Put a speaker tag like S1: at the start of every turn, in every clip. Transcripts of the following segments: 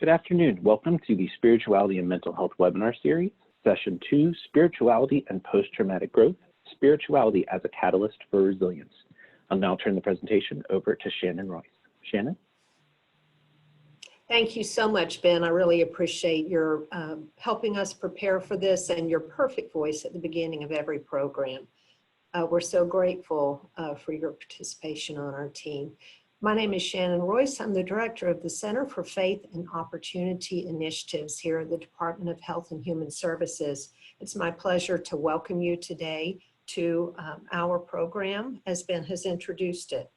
S1: Good afternoon. Welcome to the Spirituality and Mental Health webinar series, Session 2, Spirituality and Post-Traumatic Growth, Spirituality as a Catalyst for Resilience. I'll now turn the presentation over to Shannon Royce. Shannon?
S2: Thank you so much, Ben. I really appreciate your helping us prepare for this and your perfect voice at the beginning of every program. We're so grateful for your participation on our team. My name is Shannon Royce. I'm the director of the Center for Faith and Opportunity Initiatives here at the Department of Health and Human Services. It's my pleasure to welcome you today to our program, as Ben has introduced it.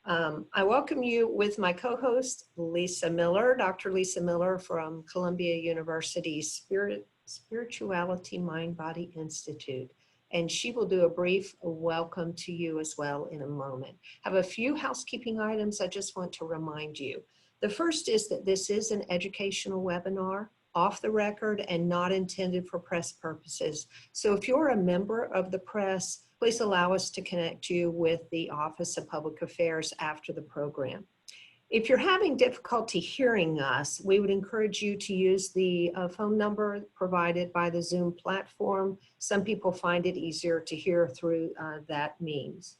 S2: I welcome you with my co-host, Lisa Miller, Dr. Lisa Miller from Columbia University's Spirituality Mind-Body Institute. And she will do a brief welcome to you as well in a moment. I have a few housekeeping items I just want to remind you. The first is that this is an educational webinar, off the record and not intended for press purposes. So if you're a member of the press, please allow us to connect you with the Office of Public Affairs after the program. If you're having difficulty hearing us, we would encourage you to use the phone number provided by the Zoom platform. Some people find it easier to hear through that means.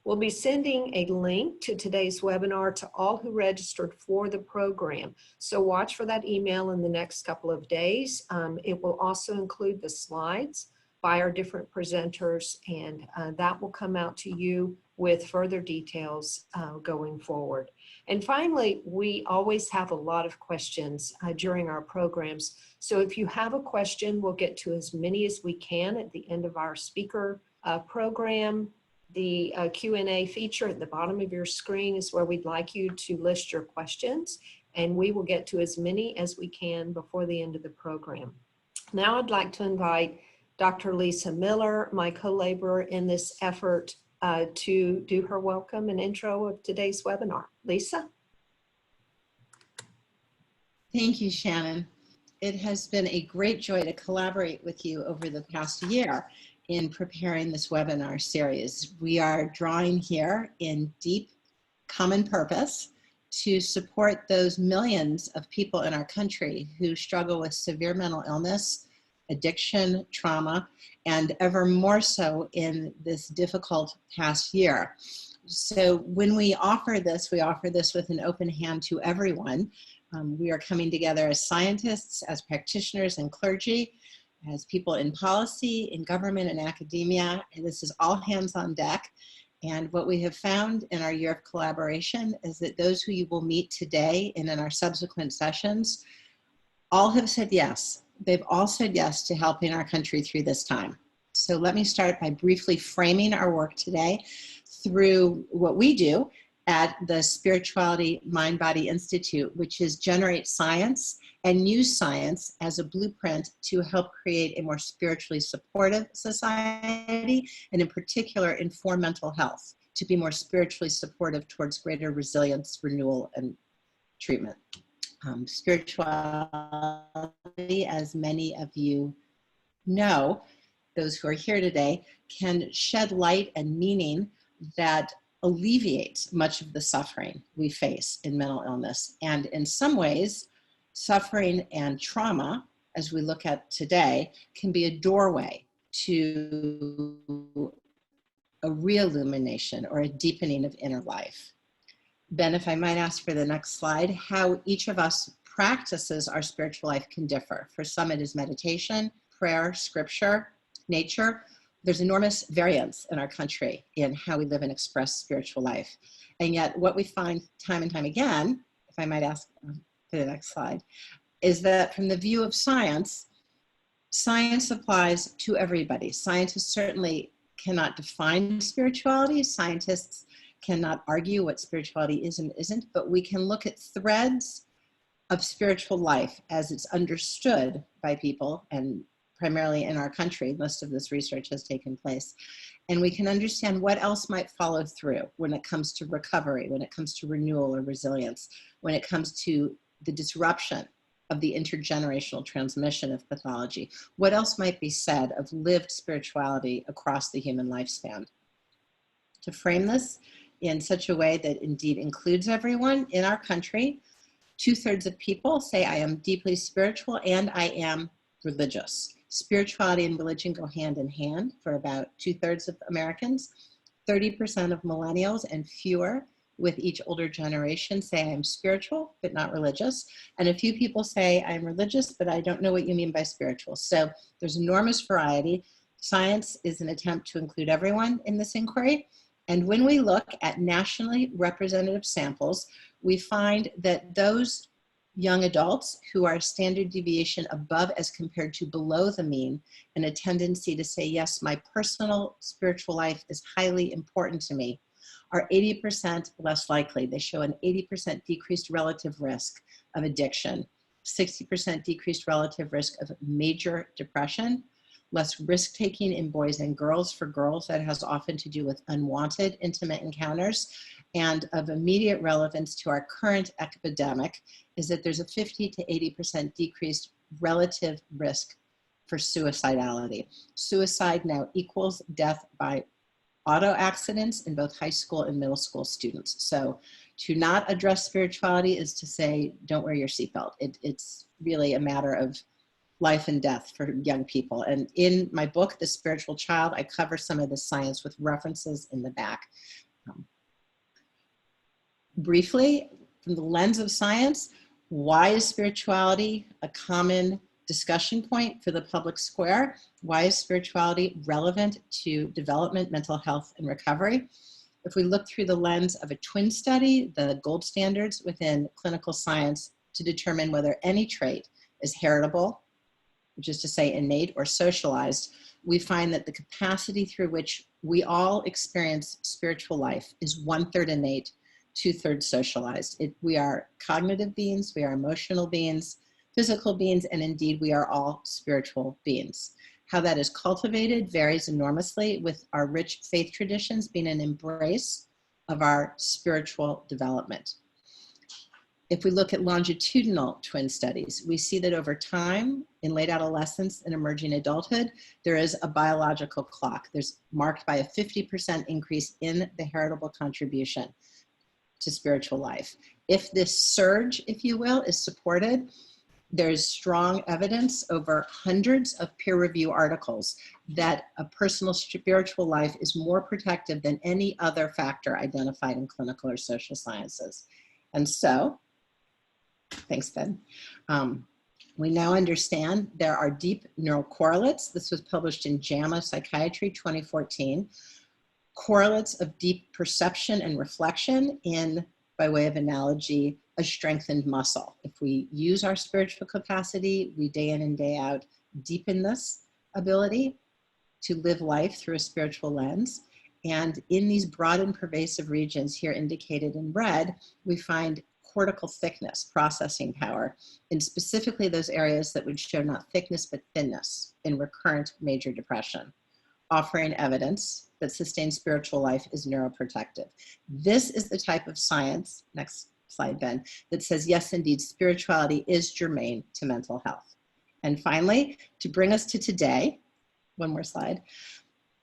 S2: We'll be sending a link to today's webinar to all who registered for the program. So watch for that email in the next couple of days. It will also include the slides by our different presenters, and that will come out to you with further details going forward. And finally, we always have a lot of questions during our programs. So if you have a question, we'll get to as many as we can at the end of our speaker program. The Q&A feature at the bottom of your screen is where we'd like you to list your questions, and we will get to as many as we can before the end of the program. Now I'd like to invite Dr. Lisa Miller, my co-laborer in this effort, to do her welcome and intro of today's webinar. Lisa?
S3: Thank you, Shannon. It has been a great joy to collaborate with you over the past year in preparing this webinar series. We are drawing here in deep common purpose to support those millions of people in our country who struggle with severe mental illness, addiction, trauma, and ever more so in this difficult past year. So when we offer this with an open hand to everyone. We are coming together as scientists, as practitioners and clergy, as people in policy, in government and academia, and this is all hands on deck. And what we have found in our year of collaboration is that those who you will meet today and in our subsequent sessions all have said yes. They've all said yes to helping our country through this time. So let me start by briefly framing our work today through what we do at the Spirituality Mind-Body Institute, which is generate science and use science as a blueprint to help create a more spiritually supportive society, and in particular, inform mental health, to be more spiritually supportive towards greater resilience, renewal, and treatment. Spirituality, as many of you know, those who are here today, can shed light and meaning that alleviates much of the suffering we face in mental illness. And in some ways, suffering and trauma, as we look at today, can be a doorway to a re-illumination or a deepening of inner life. Ben, if I might ask for the next slide, how each of us practices our spiritual life can differ. For some, it is meditation, prayer, scripture, nature. There's enormous variance in our country in how we live and express spiritual life. And yet what we find time and time again, if I might ask for the next slide, is that from the view of science, science applies to everybody. Scientists certainly cannot define spirituality. Scientists cannot argue what spirituality is and isn't, but we can look at threads of spiritual life as it's understood by people, and primarily in our country, most of this research has taken place. And we can understand what else might follow through when it comes to recovery, when it comes to renewal or resilience, when it comes to the disruption of the intergenerational transmission of pathology. What else might be said of lived spirituality across the human lifespan? To frame this in such a way that indeed includes everyone in our country, 2/3 of people say I am deeply spiritual and I am religious. Spirituality and religion go hand in hand for about 2/3 of Americans. 30% of millennials and fewer with each older generation say I'm spiritual, but not religious. And a few people say I'm religious, but I don't know what you mean by spiritual. So there's enormous variety. Science is an attempt to include everyone in this inquiry. And when we look at nationally representative samples, we find that those young adults who are standard deviation above as compared to below the mean, and a tendency to say, yes, my personal spiritual life is highly important to me, are 80% less likely. They show an 80% decreased relative risk of addiction, 60% decreased relative risk of major depression, less risk-taking in boys and girls. For girls, that has often to do with unwanted intimate encounters. And of immediate relevance to our current epidemic is that there's a 50 to 80% decreased relative risk for suicidality. Suicide now equals death by auto accidents in both high school and middle school students. So to not address spirituality is to say, don't wear your seatbelt. It's really a matter of life and death for young people. And in my book, The Spiritual Child, I cover some of the science with references in the back. Briefly, from the lens of science, why is spirituality a common discussion point for the public square? Why is spirituality relevant to development, mental health, and recovery? If we look through the lens of a twin study, the gold standards within clinical science to determine whether any trait is heritable, which is to say innate or socialized, we find that the capacity through which we all experience spiritual life is 1/3 innate, 2/3 socialized. We are cognitive beings, we are emotional beings, physical beings, and indeed we are all spiritual beings. How that is cultivated varies enormously, with our rich faith traditions being an embrace of our spiritual development. If we look at longitudinal twin studies, we see that over time, in late adolescence and emerging adulthood, there is a biological clock. There's marked by a 50% increase in the heritable contribution to spiritual life. If this surge, if you will, is supported, there's strong evidence over hundreds of peer review articles that a personal spiritual life is more protective than any other factor identified in clinical or social sciences. And so, thanks, Ben. We now understand there are deep neural correlates. This was published in JAMA Psychiatry 2014. Correlates of deep perception and reflection in, by way of analogy, a strengthened muscle. If we use our spiritual capacity, we day in and day out deepen this ability to live life through a spiritual lens. And in these broad and pervasive regions here indicated in red, we find cortical thickness, processing power, in specifically those areas that would show not thickness but thinness in recurrent major depression, offering evidence that sustained spiritual life is neuroprotective. This is the type of science, next slide, Ben, that says, yes, indeed, spirituality is germane to mental health. And finally, to bring us to today, one more slide,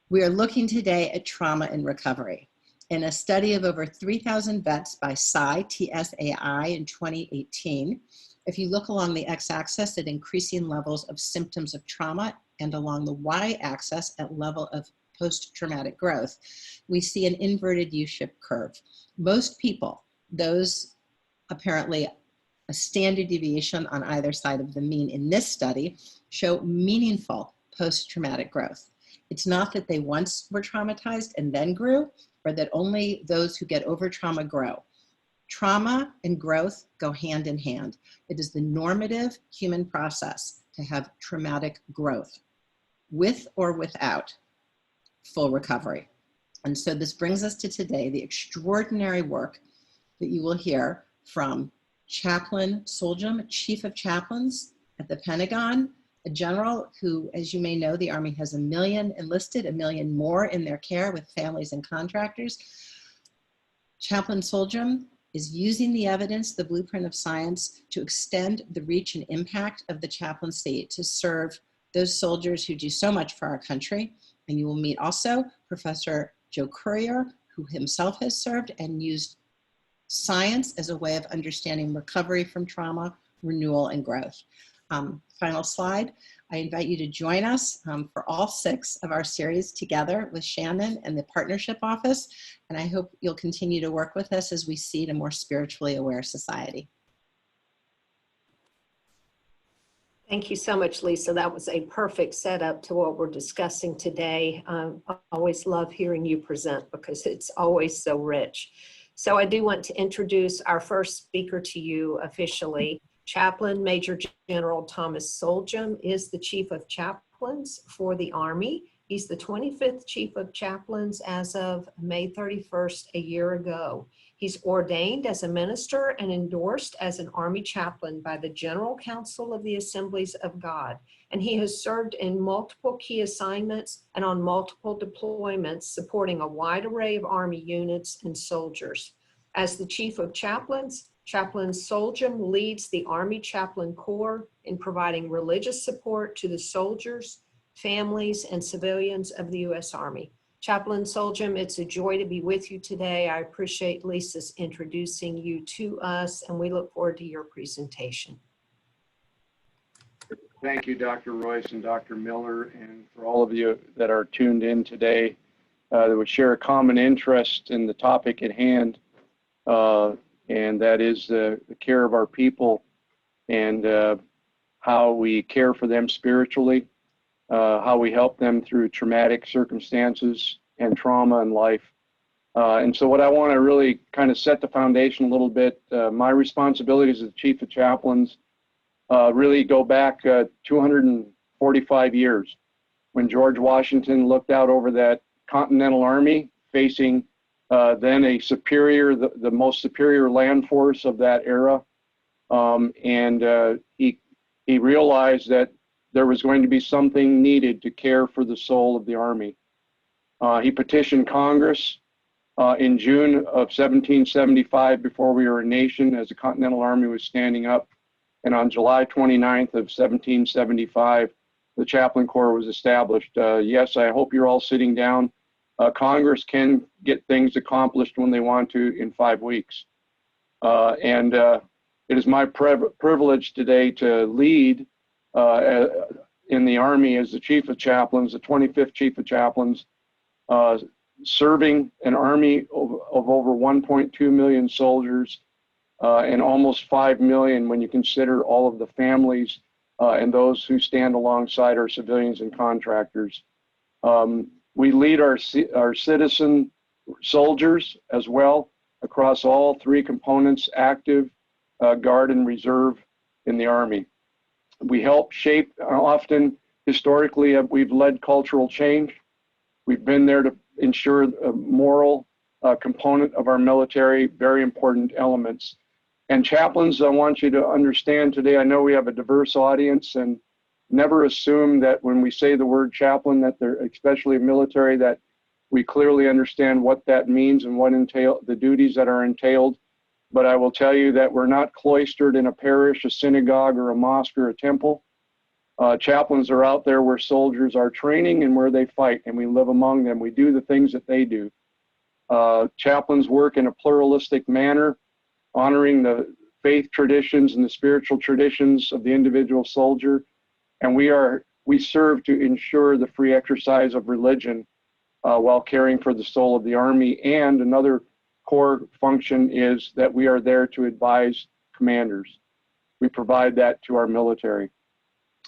S3: we are looking today at trauma and recovery. In a study of over 3,000 vets by TSAI in 2018, if you look along the x-axis at increasing levels of symptoms of trauma and along the y-axis at level of post-traumatic growth, we see an inverted U-shaped curve. Most people, those apparently a standard deviation on either side of the mean in this study, show meaningful post-traumatic growth. It's not that they once were traumatized and then grew, or that only those who get over trauma grow. Trauma and growth go hand in hand. It is the normative human process to have traumatic growth, with or without full recovery. And so this brings us to today, the extraordinary work that you will hear from Chaplain Solhjem, Chief of Chaplains at the Pentagon, a general who, as you may know, the Army has 1 million enlisted, 1 million more in their care with families and contractors. Chaplain Solhjem is using the evidence, the blueprint of science, to extend the reach and impact of the chaplaincy to serve those soldiers who do so much for our country. And you will meet also Professor Joe Currier, who himself has served and used science as a way of understanding recovery from trauma, renewal, and growth. Final slide. I invite you to join us for all 6 of our series together with Shannon and the Partnership Office, and I hope you'll continue to work with us as we seed a more spiritually aware society.
S2: Thank you so much, Lisa. That was a perfect setup to what we're discussing today. I always love hearing you present because it's always so rich. So I do want to introduce our first speaker to you officially. Chaplain Major General Thomas Solhjem is the Chief of Chaplains for the Army. He's the 25th Chief of Chaplains as of May 31st, a year ago. He's ordained as a minister and endorsed as an Army chaplain by the General Council of the Assemblies of God. And he has served in multiple key assignments and on multiple deployments, supporting a wide array of Army units and soldiers. As the Chief of Chaplains, Chaplain Solhjem leads the Army Chaplain Corps in providing religious support to the soldiers, families, and civilians of the U.S. Army. Chaplain Solhjem, it's a joy to be with you today. I appreciate Lisa's introducing you to us, and we look forward to your presentation.
S4: Thank you, Dr. Royce and Dr. Miller, and for all of you that are tuned in today that would share a common interest in the topic at hand, and that is the care of our people and how we care for them spiritually, how we help them through traumatic circumstances and trauma in life. And so what I want to really kind of set the foundation a little bit, my responsibilities as the Chief of Chaplains really go back 245 years when George Washington looked out over that Continental Army facing then a superior, the most superior land force of that era. He realized that there was going to be something needed to care for the soul of the Army. He petitioned Congress in June of 1775, before we were a nation, as the Continental Army was standing up. And on July 29th of 1775, the Chaplain Corps was established. Yes, I hope you're all sitting down. Congress can get things accomplished when they want to in 5 weeks. It is my privilege today to lead in the Army as the Chief of Chaplains, the 25th Chief of Chaplains, serving an Army of over 1.2 million soldiers and almost 5 million when you consider all of the families and those who stand alongside our civilians and contractors. We lead our citizen soldiers as well across all 3 components: active, guard, and reserve in the Army. We help shape, often historically, we've led cultural change. We've been there to ensure a moral component of our military, very important elements. And chaplains, I want you to understand today, I know we have a diverse audience, and never assume that when we say the word chaplain, that they're, especially military, that we clearly understand what that means and what the duties that are entailed. But I will tell you that we're not cloistered in a parish, a synagogue, or a mosque, or a temple. Chaplains are out there where soldiers are training and where they fight, and we live among them. We do the things that they do. Chaplains work in a pluralistic manner, honoring the faith traditions and the spiritual traditions of the individual soldier. And we serve to ensure the free exercise of religion while caring for the soul of the Army. And another core function is that we are there to advise commanders. We provide that to our military.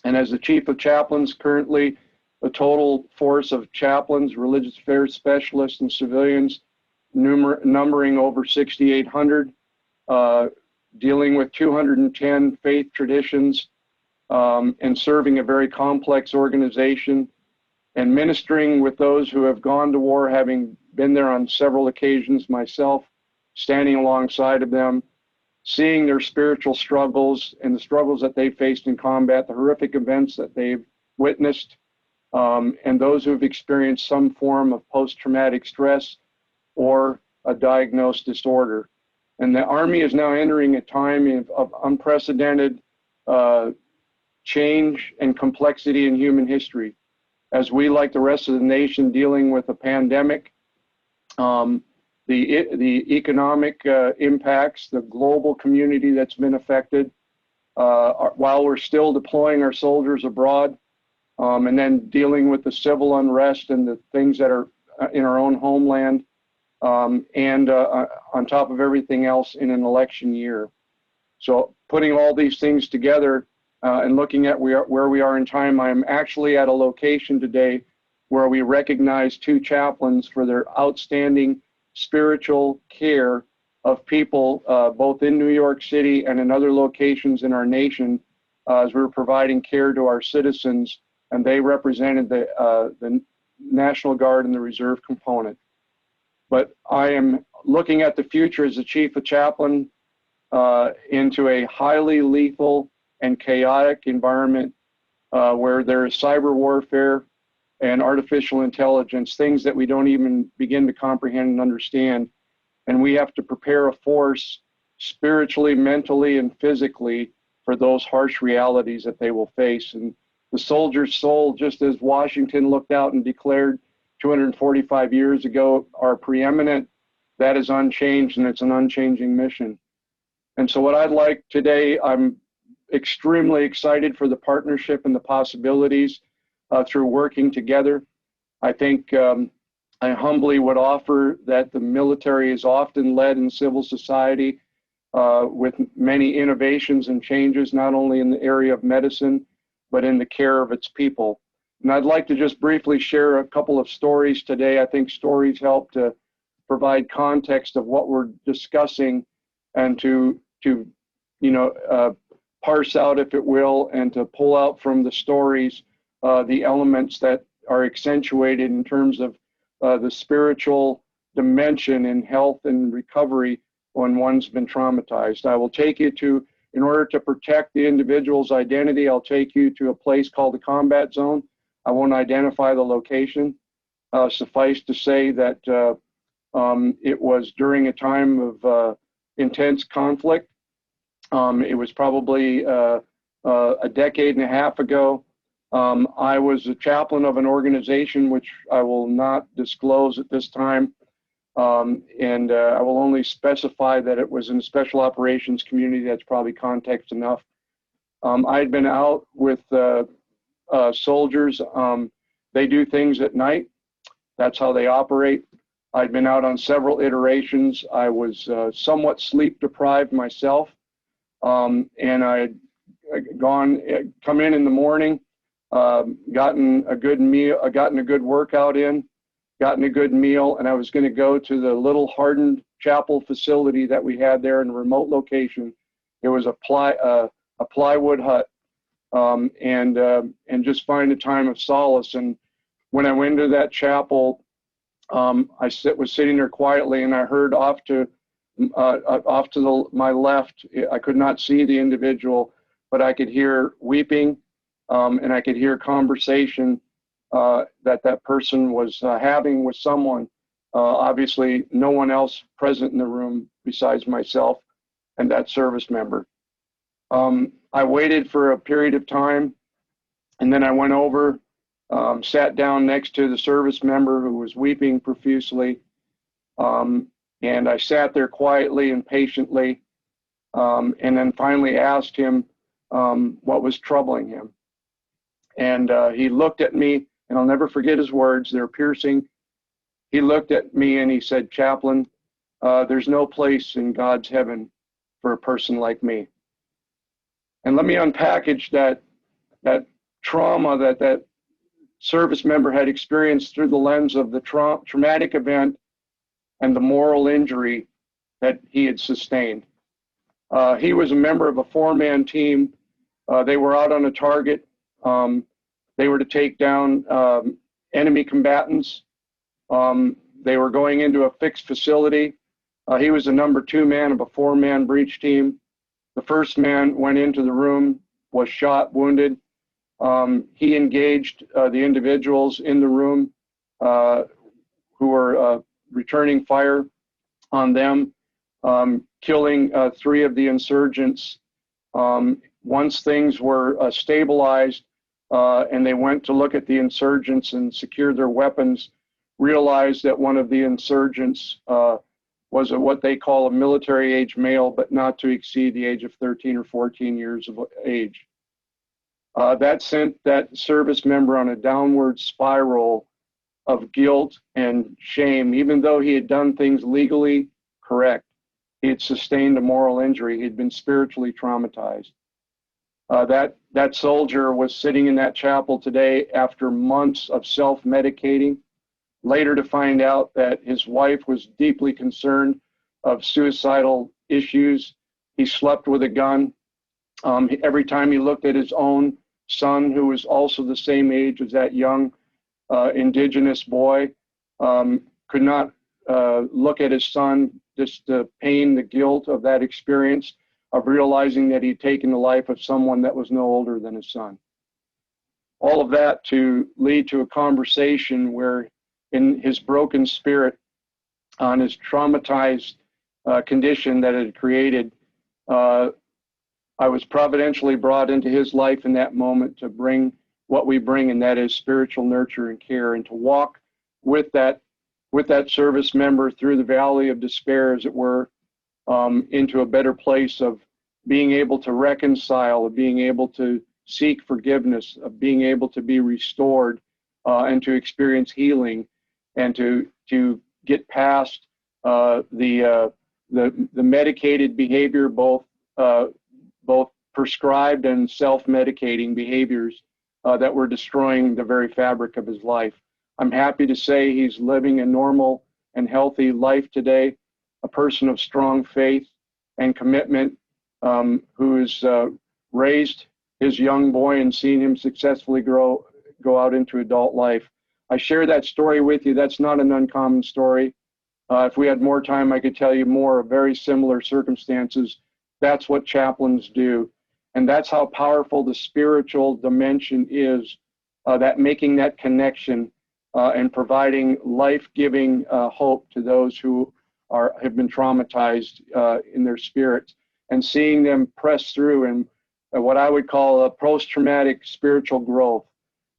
S4: And as the Chief of Chaplains, currently a total force of chaplains, religious affairs specialists, and civilians numbering over 6,800, dealing with 210 faith traditions, and serving a very complex organization, and ministering with those who have gone to war, having been there on several occasions myself, standing alongside of them, seeing their spiritual struggles and the struggles that they faced in combat, the horrific events that they've witnessed, and those who have experienced some form of post-traumatic stress or a diagnosed disorder. And the Army is now entering a time of unprecedented change and complexity in human history. As we, like the rest of the nation, dealing with a pandemic, the economic impacts, the global community that's been affected, while we're still deploying our soldiers abroad, and then dealing with the civil unrest and the things that are in our own homeland, and on top of everything else in an election year. So putting all these things together and looking at where we are in time, I'm actually at a location today where we recognize 2 chaplains for their outstanding spiritual care of people, both in New York City and in other locations in our nation, as we're providing care to our citizens, and they represented the National Guard and the Reserve component. But I am looking at the future as the Chief of Chaplain into a highly lethal and chaotic environment where there is cyber warfare and artificial intelligence, things that we don't even begin to comprehend and understand. And we have to prepare a force spiritually, mentally, and physically for those harsh realities that they will face. And the soldier's soul, just as Washington looked out and declared 245 years ago, are preeminent. That is unchanged, and it's an unchanging mission. And so what I'd like today, I'm extremely excited for the partnership and the possibilities through working together. I think I humbly would offer that the military is often led in civil society with many innovations and changes, not only in the area of medicine, but in the care of its people. And I'd like to just briefly share a couple of stories today. I think stories help to provide context of what we're discussing and to parse out, if it will, and to pull out from the stories the elements that are accentuated in terms of the spiritual dimension in health and recovery when one's been traumatized. I will take you to, in order to protect the individual's identity, I'll take you to a place called the combat zone. I won't identify the location. Suffice to say that it was during a time of intense conflict. It was probably a decade and a half ago. I was a chaplain of an organization which I will not disclose at this time, and I will only specify that it was in the special operations community. That's probably context enough. I had been out with soldiers. They do things at night. That's how they operate. I'd been out on several iterations. I was somewhat sleep deprived myself, and I had come in the morning, gotten a good meal, gotten a good workout in, gotten a good meal, and I was going to go to the little hardened chapel facility that we had there in a remote location. It was a plywood hut, and just find a time of solace. And when I went into that chapel, I was sitting there quietly, and I heard off to my left. I could not see the individual, but I could hear weeping, and I could hear conversation that person was having with someone. Obviously, no one else present in the room besides myself and that service member. I waited for a period of time, and then I went over, sat down next to the service member who was weeping profusely, and I sat there quietly and patiently, and then finally asked him what was troubling him. And he looked at me, and I'll never forget his words. They're piercing. He looked at me and he said, "Chaplain, there's no place in God's heaven for a person like me." And let me unpackage that trauma that service member had experienced through the lens of the traumatic event and the moral injury that he had sustained. He was a member of a 4-man team. They were out on a target. They were to take down enemy combatants. They were going into a fixed facility. He was the number 2 man of a 4-man breach team. The first man went into the room, was shot, wounded. He engaged the individuals in the room who were returning fire on them, killing 3 of the insurgents. Once things were stabilized and they went to look at the insurgents and secure their weapons, realized that one of the insurgents was what they call a military age male, but not to exceed the age of 13 or 14 years of age. That sent that service member on a downward spiral of guilt and shame. Even though he had done things legally correct, he had sustained a moral injury. He had been spiritually traumatized. That soldier was sitting in that chapel today after months of self-medicating, later to find out that his wife was deeply concerned of suicidal issues. He slept with a gun. Every time he looked at his own son, who was also the same age as that young indigenous boy, could not look at his son, just the pain, the guilt of that experience of realizing that he'd taken the life of someone that was no older than his son. All of that to lead to a conversation where, in his broken spirit, on his traumatized condition that it had created, I was providentially brought into his life in that moment to bring what we bring, and that is spiritual nurture and care, and to walk with that service member through the valley of despair, as it were, into a better place of being able to reconcile, of being able to seek forgiveness, of being able to be restored, and to experience healing, and to get past the medicated behavior, both prescribed and self-medicating behaviors that were destroying the very fabric of his life. I'm happy to say he's living a normal and healthy life today, a person of strong faith and commitment, who has raised his young boy and seen him successfully go out into adult life. I share that story with you. That's not an uncommon story. If we had more time, I could tell you more of very similar circumstances. That's what chaplains do. And that's how powerful the spiritual dimension is, that making that connection and providing life-giving hope to those who have been traumatized in their spirits, and seeing them press through and what I would call a post-traumatic spiritual growth,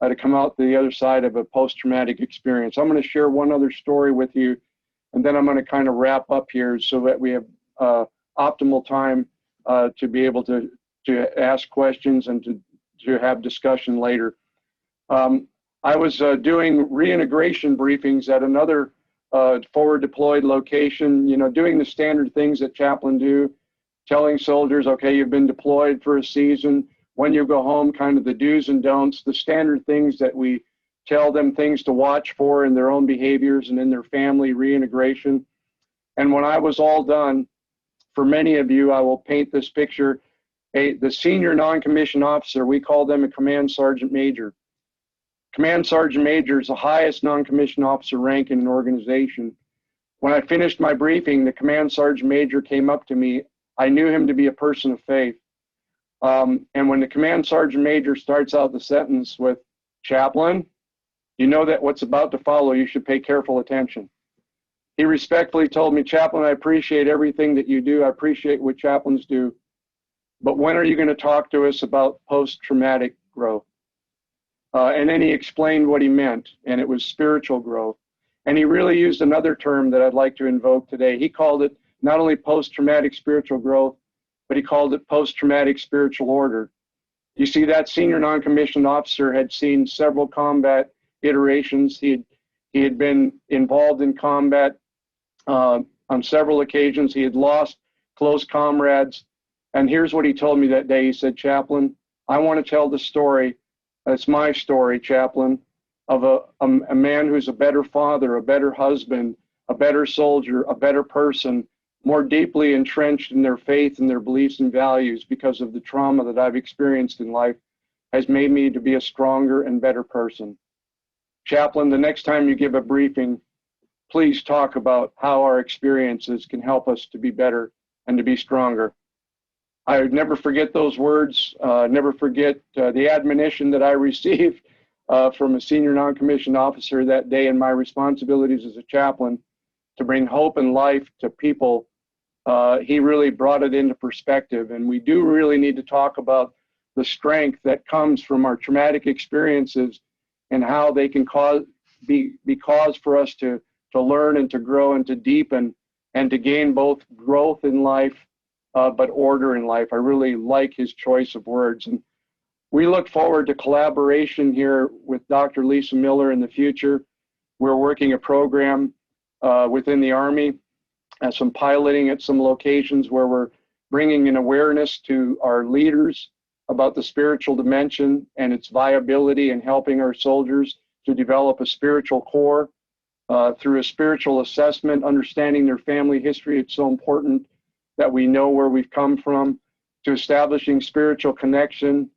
S4: to come out the other side of a post-traumatic experience. I'm going to share one other story with you, and then I'm going to kind of wrap up here so that we have optimal time to be able to ask questions and to have discussion later. I was doing reintegration briefings at another forward deployed location, doing the standard things that chaplains do, telling soldiers, okay, you've been deployed for a season. When you go home, kind of the do's and don'ts, the standard things that we tell them, things to watch for in their own behaviors and in their family reintegration. And when I was all done, for many of you, I will paint this picture. The senior non-commissioned officer, we call them a command sergeant major. Command sergeant major is the highest non-commissioned officer rank in an organization. When I finished my briefing, the command sergeant major came up to me. I knew him to be a person of faith. And when the command sergeant major starts out the sentence with, "Chaplain, you know that what's about to follow, you should pay careful attention." He respectfully told me, "Chaplain, I appreciate everything that you do. I appreciate what chaplains do. But when are you going to talk to us about post-traumatic growth?" And then he explained what he meant, and it was spiritual growth. And he really used another term that I'd like to invoke today. He called it not only post-traumatic spiritual growth, but he called it post-traumatic spiritual order. You see, that senior non-commissioned officer had seen several combat iterations. He had been involved in combat on several occasions. He had lost close comrades. And here's what he told me that day. He said, "Chaplain, I want to tell the story. It's my story, Chaplain, of a man who's a better father, a better husband, a better soldier, a better person, more deeply entrenched in their faith and their beliefs and values because of the trauma that I've experienced in life, has made me to be a stronger and better person. Chaplain, the next time you give a briefing, please talk about how our experiences can help us to be better and to be stronger." I would never forget those words, never forget the admonition that I received from a senior non-commissioned officer that day in my responsibilities as a chaplain to bring hope and life to people. He really brought it into perspective, and we do really need to talk about the strength that comes from our traumatic experiences and how they can be cause for us to learn and to grow and to deepen and to gain both growth in life, but order in life. I really like his choice of words. And we look forward to collaboration here with Dr. Lisa Miller in the future. We're working a program within the Army, some piloting at some locations where we're bringing an awareness to our leaders about the spiritual dimension and its viability, and helping our soldiers to develop a spiritual core through a spiritual assessment, understanding their family history. It's so important that we know where we've come from, to establishing spiritual connection,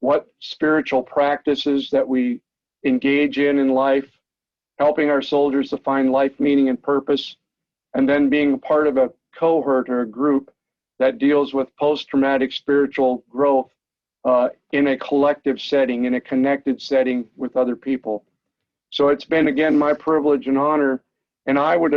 S4: what spiritual practices that we engage in life, helping our soldiers to find life meaning and purpose, and then being a part of a cohort or a group that deals with post-traumatic spiritual growth in a collective setting, in a connected setting with other people. So it's been, again, my privilege and honor. And I would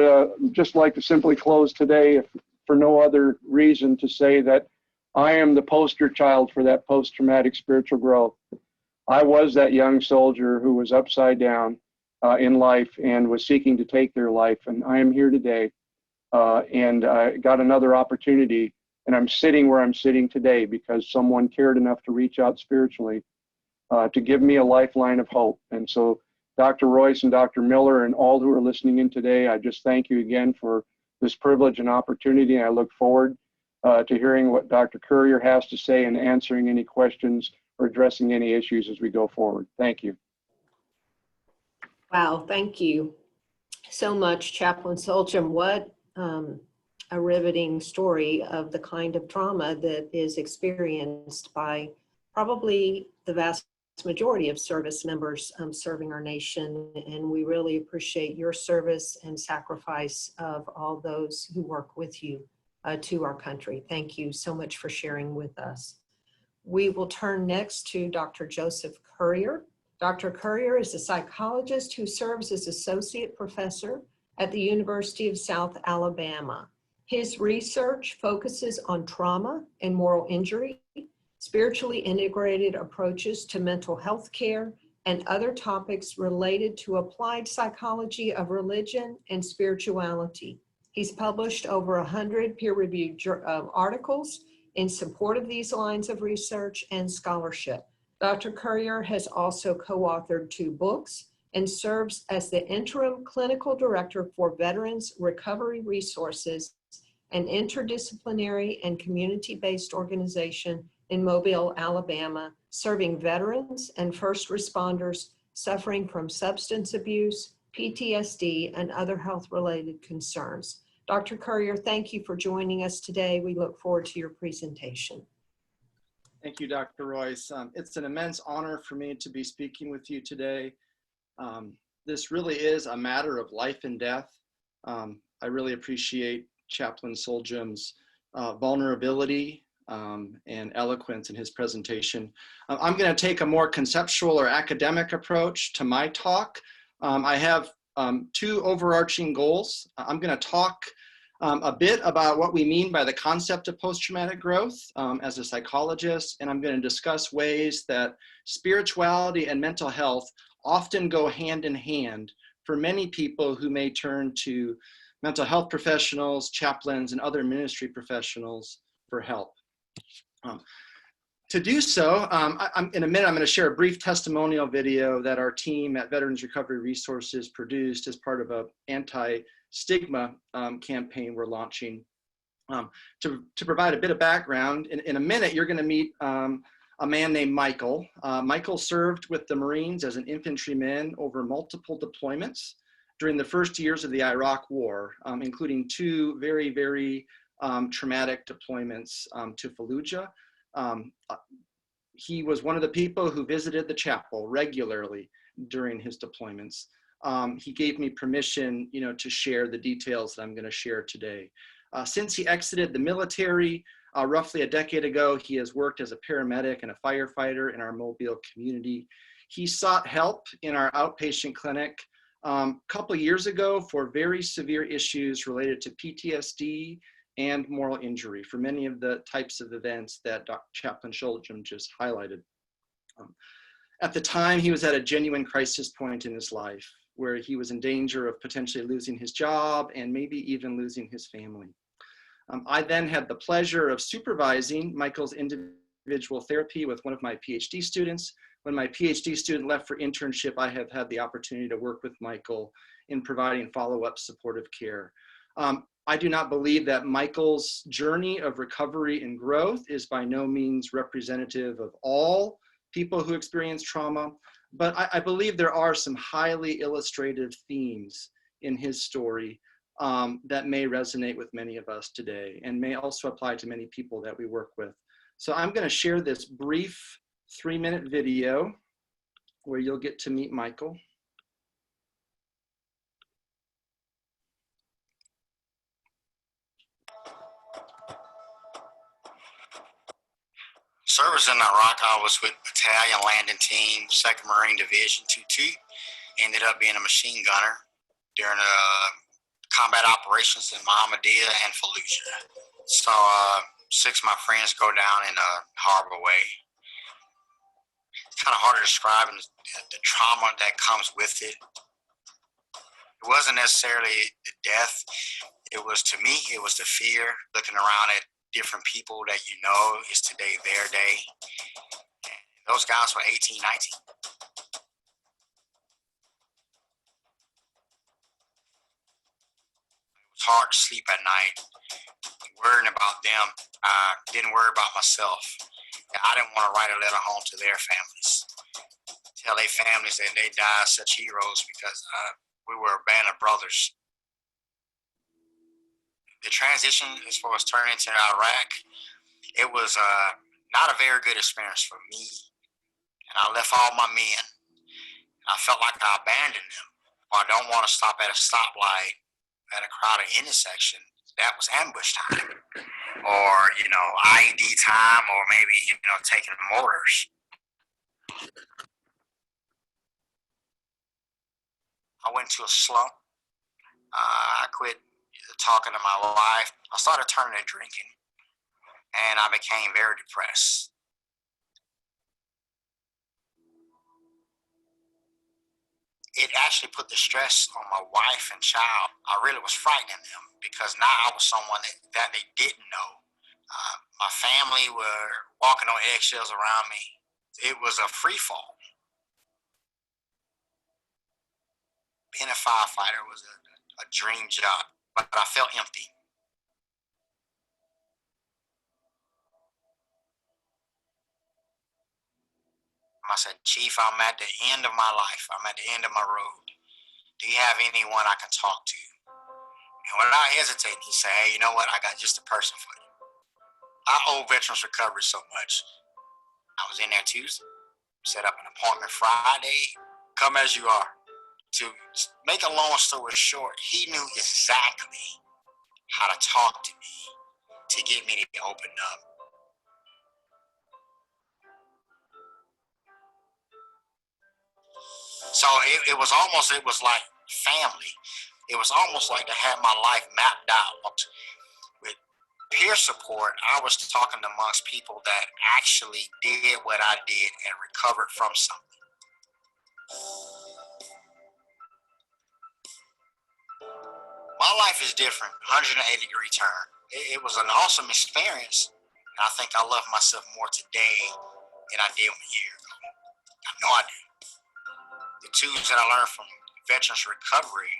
S4: just like to simply close today, if for no other reason, to say that I am the poster child for that post-traumatic spiritual growth. I was that young soldier who was upside down in life and was seeking to take their life. And I am here today, and I got another opportunity. And I'm sitting where I'm sitting today because someone cared enough to reach out spiritually to give me a lifeline of hope. And so Dr. Royce and Dr. Miller and all who are listening in today, I just thank you again for this privilege and opportunity. I look forward to hearing what Dr. Currier has to say and answering any questions or addressing any issues as we go forward. Thank you.
S2: Wow, thank you so much, Chaplain Solhjem. What a riveting story of the kind of trauma that is experienced by probably the vast majority of service members serving our nation. And we really appreciate your service and sacrifice of all those who work with you to our country. Thank you so much for sharing with us. We will turn next to Dr. Joseph Currier. Dr. Currier is a psychologist who serves as associate professor at the University of South Alabama. His research focuses on trauma and moral injury, spiritually integrated approaches to mental health care, and other topics related to applied psychology of religion and spirituality. He's published over 100 peer-reviewed articles in support of these lines of research and scholarship. Dr. Currier has also co-authored 2 books and serves as the interim clinical director for Veterans Recovery Resources, an interdisciplinary and community-based organization in Mobile, Alabama, serving veterans and first responders suffering from substance abuse, PTSD, and other health-related concerns. Dr. Currier, thank you for joining us today. We look forward to your presentation.
S5: Thank you, Dr. Royce. It's an immense honor for me to be speaking with you today. This really is a matter of life and death. I really appreciate Chaplain Solhjem's vulnerability and eloquence in his presentation. I'm going to take a more conceptual or academic approach to my talk. I have 2 overarching goals. I'm going to talk a bit about what we mean by the concept of post-traumatic growth as a psychologist, and I'm going to discuss ways that spirituality and mental health often go hand in hand for many people who may turn to mental health professionals, chaplains, and other ministry professionals for help. To do so, in a minute, I'm going to share a brief testimonial video that our team at Veterans Recovery Resources produced as part of an anti-stigma campaign we're launching. To provide a bit of background, in a minute, you're going to meet a man named Michael. Michael served with the Marines as an infantryman over multiple deployments during the first years of the Iraq War, including 2 very, very traumatic deployments to Fallujah. He was one of the people who visited the chapel regularly during his deployments. He gave me permission, to share the details that I'm going to share today. Since he exited the military roughly a decade ago, he has worked as a paramedic and a firefighter in our Mobile community. He sought help in our outpatient clinic a couple of years ago for very severe issues related to PTSD and moral injury for many of the types of events that Dr. Chaplain Solhjem just highlighted. At the time, he was at a genuine crisis point in his life. where he was in danger of potentially losing his job and maybe even losing his family. I then had the pleasure of supervising Michael's individual therapy with one of my PhD students. When my PhD student left for internship, I have had the opportunity to work with Michael in providing follow-up supportive care. I do not believe that Michael's journey of recovery and growth is by no means representative of all people who experience trauma, but I believe there are some highly illustrative themes in his story that may resonate with many of us today and may also apply to many people that we work with. So I'm going to share this brief 3-minute video where you'll get to meet Michael.
S6: Service in Iraq, I was with Battalion Landing Team, 2nd Marine Division 2-2. Ended up being a machine gunner during combat operations in Mohammedia and Fallujah. So 6 of my friends go down in a horrible way. It's kind of hard to describe the trauma that comes with it. It wasn't necessarily the death. It was, to me, it was the fear, looking around at different people that you know is today their day. And those guys were 18, 19. It was hard to sleep at night, worrying about them. I didn't worry about myself. I didn't want to write a letter home to their families, tell their families that they died such heroes because we were a band of brothers. The transition as far as turning into Iraq, it was not a very good experience for me. And I left all my men. I felt like I abandoned them. Well, I don't want to stop at a stoplight at a crowded intersection. That was ambush time. Or, IED time, or maybe, taking mortars. I went into a slump. I quit talking to my wife. I started turning to drinking, and I became very depressed. It actually put the stress on my wife and child. I really was frightening them because now I was someone that they didn't know. My family were walking on eggshells around me. It was a free fall. Being a firefighter was a dream job, but I felt empty. I said, Chief, I'm at the end of my life. I'm at the end of my road. Do you have anyone I can talk to? And without hesitating, he said, hey, you know what? I got just a person for you. I owe Veterans Recovery so much. I was in there Tuesday, set up an appointment Friday, come as you are. To make a long story short, he knew exactly how to talk to me to get me to open up. So it was like family. It was almost like to have my life mapped out. With peer support, I was talking amongst people that actually did what I did and recovered from something. My life is different, 180-degree turn. It was an awesome experience, and I think I love myself more today than I did a year ago. I know I do. The tools that I learned from Veterans Recovery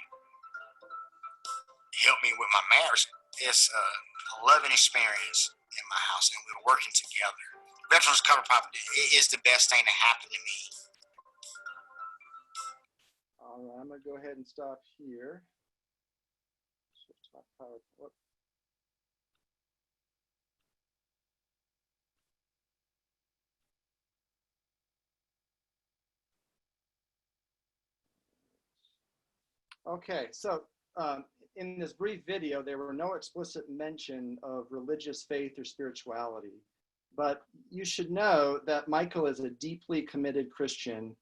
S6: helped me with my marriage. It's a loving experience in my house, and we're working together. Veterans Recovery is the best thing that happened to me.
S5: All right, I'm going to go ahead and stop here. Okay, so in this brief video, there were no explicit mention of religious faith or spirituality, but you should know that Michael is a deeply committed Christian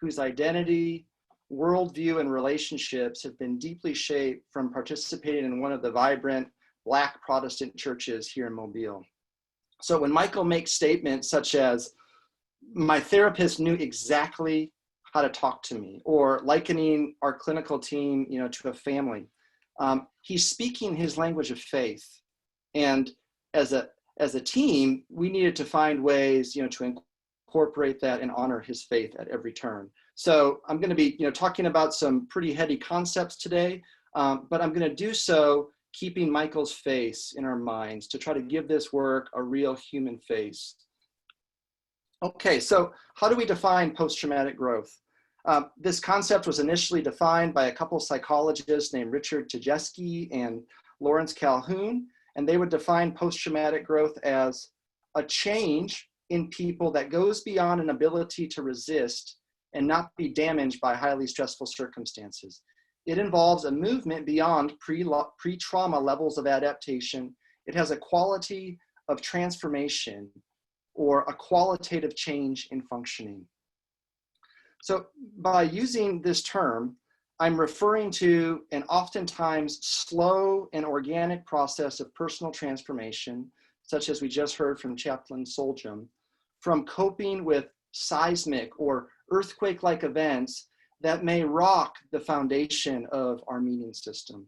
S5: whose identity, worldview, and relationships have been deeply shaped from participating in one of the vibrant Black Protestant churches here in Mobile. So when Michael makes statements such as, my therapist knew exactly how to talk to me, or likening our clinical team, to a family. He's speaking his language of faith. And as a team, we needed to find ways, to incorporate that and honor his faith at every turn. So I'm going to be, talking about some pretty heady concepts today, but I'm going to do so keeping Michael's face in our minds to try to give this work a real human face. Okay, so how do we define post-traumatic growth? This concept was initially defined by a couple psychologists named Richard Tedeschi and Lawrence Calhoun, and they would define post-traumatic growth as a change in people that goes beyond an ability to resist and not be damaged by highly stressful circumstances. It involves a movement beyond pre-trauma levels of adaptation. It has a quality of transformation or a qualitative change in functioning. So by using this term, I'm referring to an oftentimes slow and organic process of personal transformation, such as we just heard from Chaplain Solhjem, from coping with seismic or earthquake-like events that may rock the foundation of our meaning system.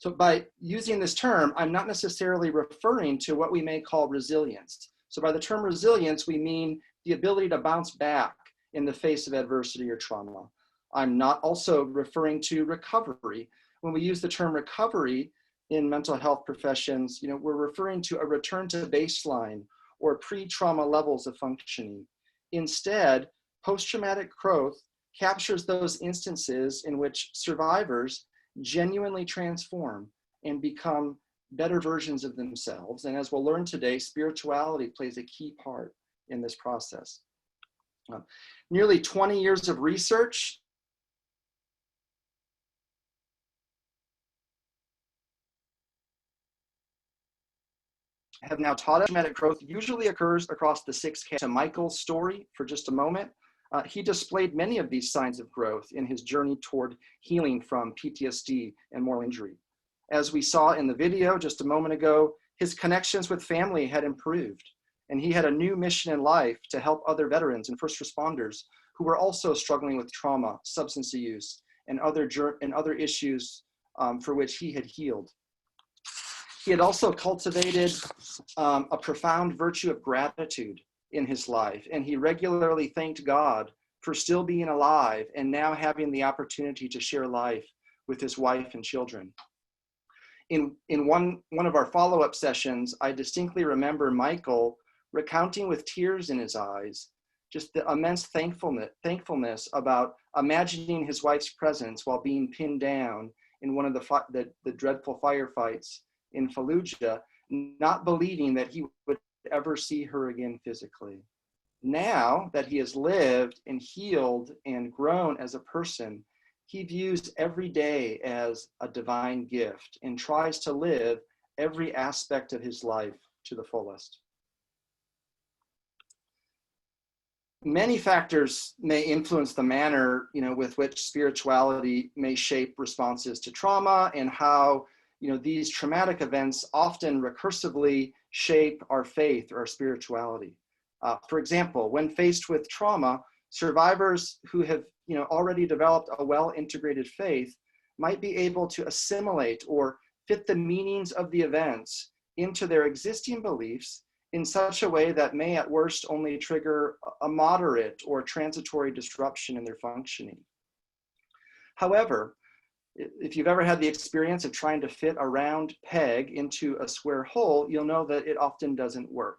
S5: So by using this term, I'm not necessarily referring to what we may call resilience. So by the term resilience, we mean the ability to bounce back in the face of adversity or trauma. I'm not also referring to recovery. When we use the term recovery in mental health professions, we're referring to a return to baseline or pre-trauma levels of functioning. Instead, post-traumatic growth captures those instances in which survivors genuinely transform and become better versions of themselves. And as we'll learn today, spirituality plays a key part in this process. Nearly 20 years of research have now taught us traumatic growth usually occurs across the 6 categories. To Michael's story for just a moment, he displayed many of these signs of growth in his journey toward healing from PTSD and moral injury. As we saw in the video just a moment ago, his connections with family had improved, and he had a new mission in life to help other veterans and first responders who were also struggling with trauma, substance use, and other issues for which he had healed. He had also cultivated a profound virtue of gratitude in his life, and he regularly thanked God for still being alive and now having the opportunity to share life with his wife and children. In one of our follow-up sessions, I distinctly remember Michael recounting with tears in his eyes just the immense thankfulness about imagining his wife's presence while being pinned down in one of the dreadful firefights in Fallujah, not believing that he would ever see her again physically. Now that he has lived and healed and grown as a person, he views every day as a divine gift and tries to live every aspect of his life to the fullest. Many factors may influence the manner, with which spirituality may shape responses to trauma, and how, these traumatic events often recursively shape our faith or our spirituality. For example, when faced with trauma, survivors who have, already developed a well-integrated faith might be able to assimilate or fit the meanings of the events into their existing beliefs in such a way that may at worst only trigger a moderate or transitory disruption in their functioning. However, if you've ever had the experience of trying to fit a round peg into a square hole, you'll know that it often doesn't work.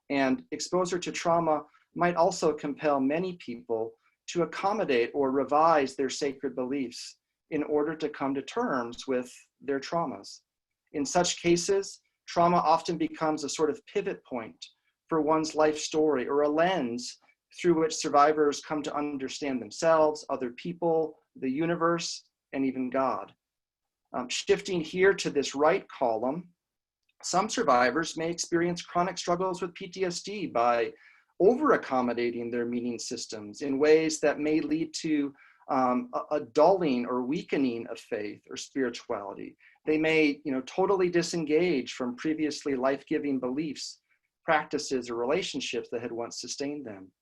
S5: And exposure to trauma might also compel many people to accommodate or revise their sacred beliefs in order to come to terms with their traumas. In such cases, trauma often becomes a sort of pivot point for one's life story, or a lens through which survivors come to understand themselves, other people, the universe, and even God. Shifting here to this right column, some survivors may experience chronic struggles with PTSD by over-accommodating their meaning systems in ways that may lead to a dulling or weakening of faith or spirituality. They may, totally disengage from previously life-giving beliefs, practices, or relationships that had once sustained them.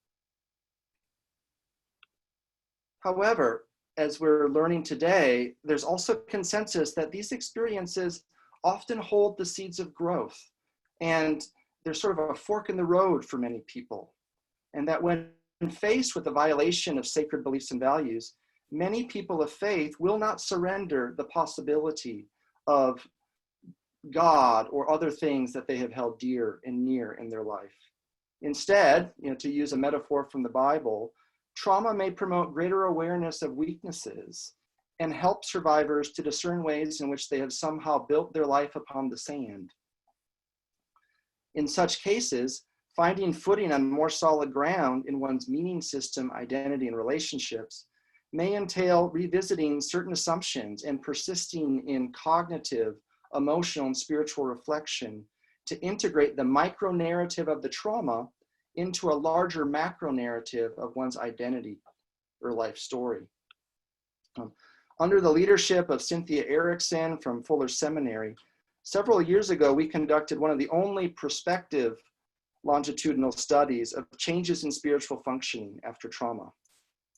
S5: However, as we're learning today, there's also consensus that these experiences often hold the seeds of growth, and there's sort of a fork in the road for many people. And that when faced with a violation of sacred beliefs and values, many people of faith will not surrender the possibility of God or other things that they have held dear and near in their life. Instead, to use a metaphor from the Bible, trauma may promote greater awareness of weaknesses and help survivors to discern ways in which they have somehow built their life upon the sand. In such cases, finding footing on more solid ground in one's meaning system, identity, and relationships may entail revisiting certain assumptions and persisting in cognitive, emotional, and spiritual reflection to integrate the micro narrative of the trauma into a larger macro narrative of one's identity or life story. Under the leadership of Cynthia Erickson from Fuller Seminary, several years ago, we conducted one of the only prospective longitudinal studies of changes in spiritual functioning after trauma.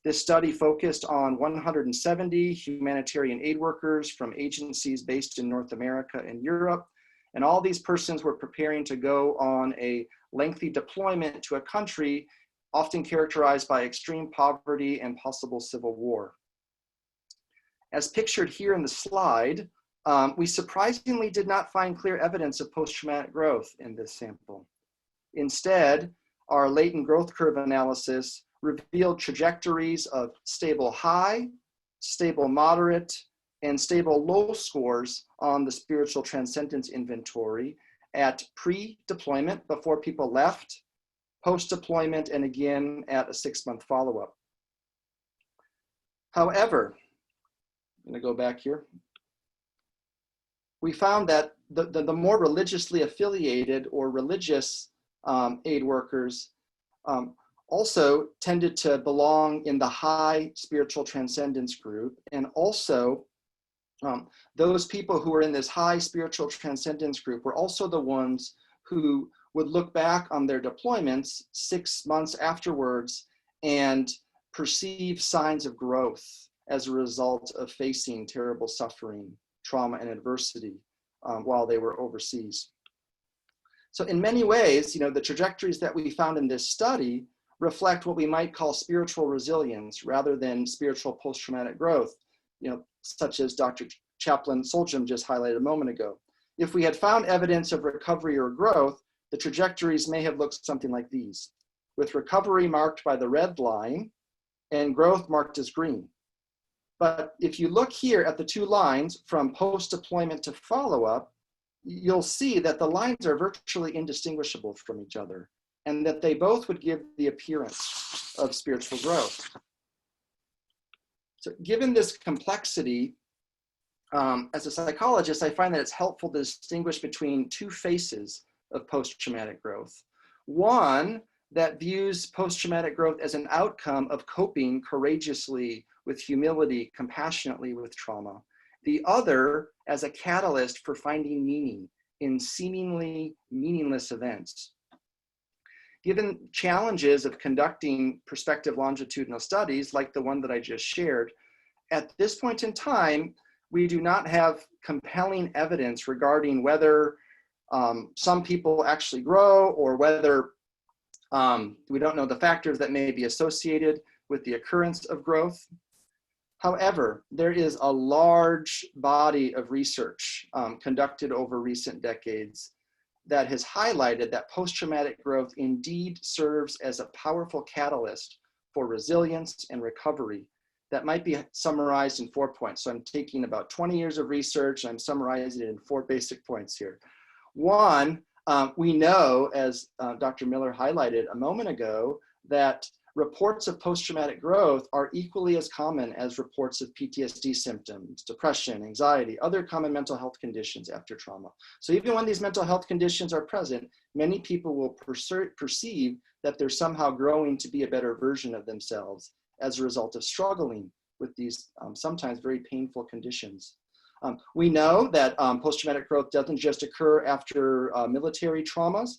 S5: This study focused on 170 humanitarian aid workers from agencies based in North America and Europe, and all these persons were preparing to go on a lengthy deployment to a country often characterized by extreme poverty and possible civil war. As pictured here in the slide, we surprisingly did not find clear evidence of post-traumatic growth in this sample. Instead, our latent growth curve analysis revealed trajectories of stable high, stable moderate, and stable low scores on the spiritual transcendence inventory at pre-deployment, before people left, post-deployment, and again at a 6-month follow-up. However, I'm going to go back here. We found that the more religiously affiliated or religious aid workers also tended to belong in the high spiritual transcendence group, and also those people who were in this high spiritual transcendence group were also the ones who would look back on their deployments 6 months afterwards and perceive signs of growth as a result of facing terrible suffering, trauma, and adversity while they were overseas. So in many ways, the trajectories that we found in this study reflect what we might call spiritual resilience rather than spiritual post-traumatic growth, such as Dr. Chaplain Solhjem just highlighted a moment ago. If we had found evidence of recovery or growth, the trajectories may have looked something like these, with recovery marked by the red line and growth marked as green. But if you look here at the two lines from post-deployment to follow-up, you'll see that the lines are virtually indistinguishable from each other, and that they both would give the appearance of spiritual growth. So given this complexity, as a psychologist, I find that it's helpful to distinguish between two faces of post-traumatic growth. One that views post-traumatic growth as an outcome of coping courageously with humility, compassionately with trauma. The other as a catalyst for finding meaning in seemingly meaningless events. Given challenges of conducting prospective longitudinal studies like the one that I just shared, at this point in time, we do not have compelling evidence regarding whether some people actually grow, or whether we don't know the factors that may be associated with the occurrence of growth. However, there is a large body of research conducted over recent decades that has highlighted that post-traumatic growth indeed serves as a powerful catalyst for resilience and recovery that might be summarized in 4 points. So I'm taking about 20 years of research and I'm summarizing it in 4 basic points here. One, we know, as Dr. Miller highlighted a moment ago, that reports of post-traumatic growth are equally as common as reports of PTSD symptoms, depression, anxiety, other common mental health conditions after trauma. So even when these mental health conditions are present, many people will perceive that they're somehow growing to be a better version of themselves as a result of struggling with these sometimes very painful conditions. We know that post-traumatic growth doesn't just occur after military traumas.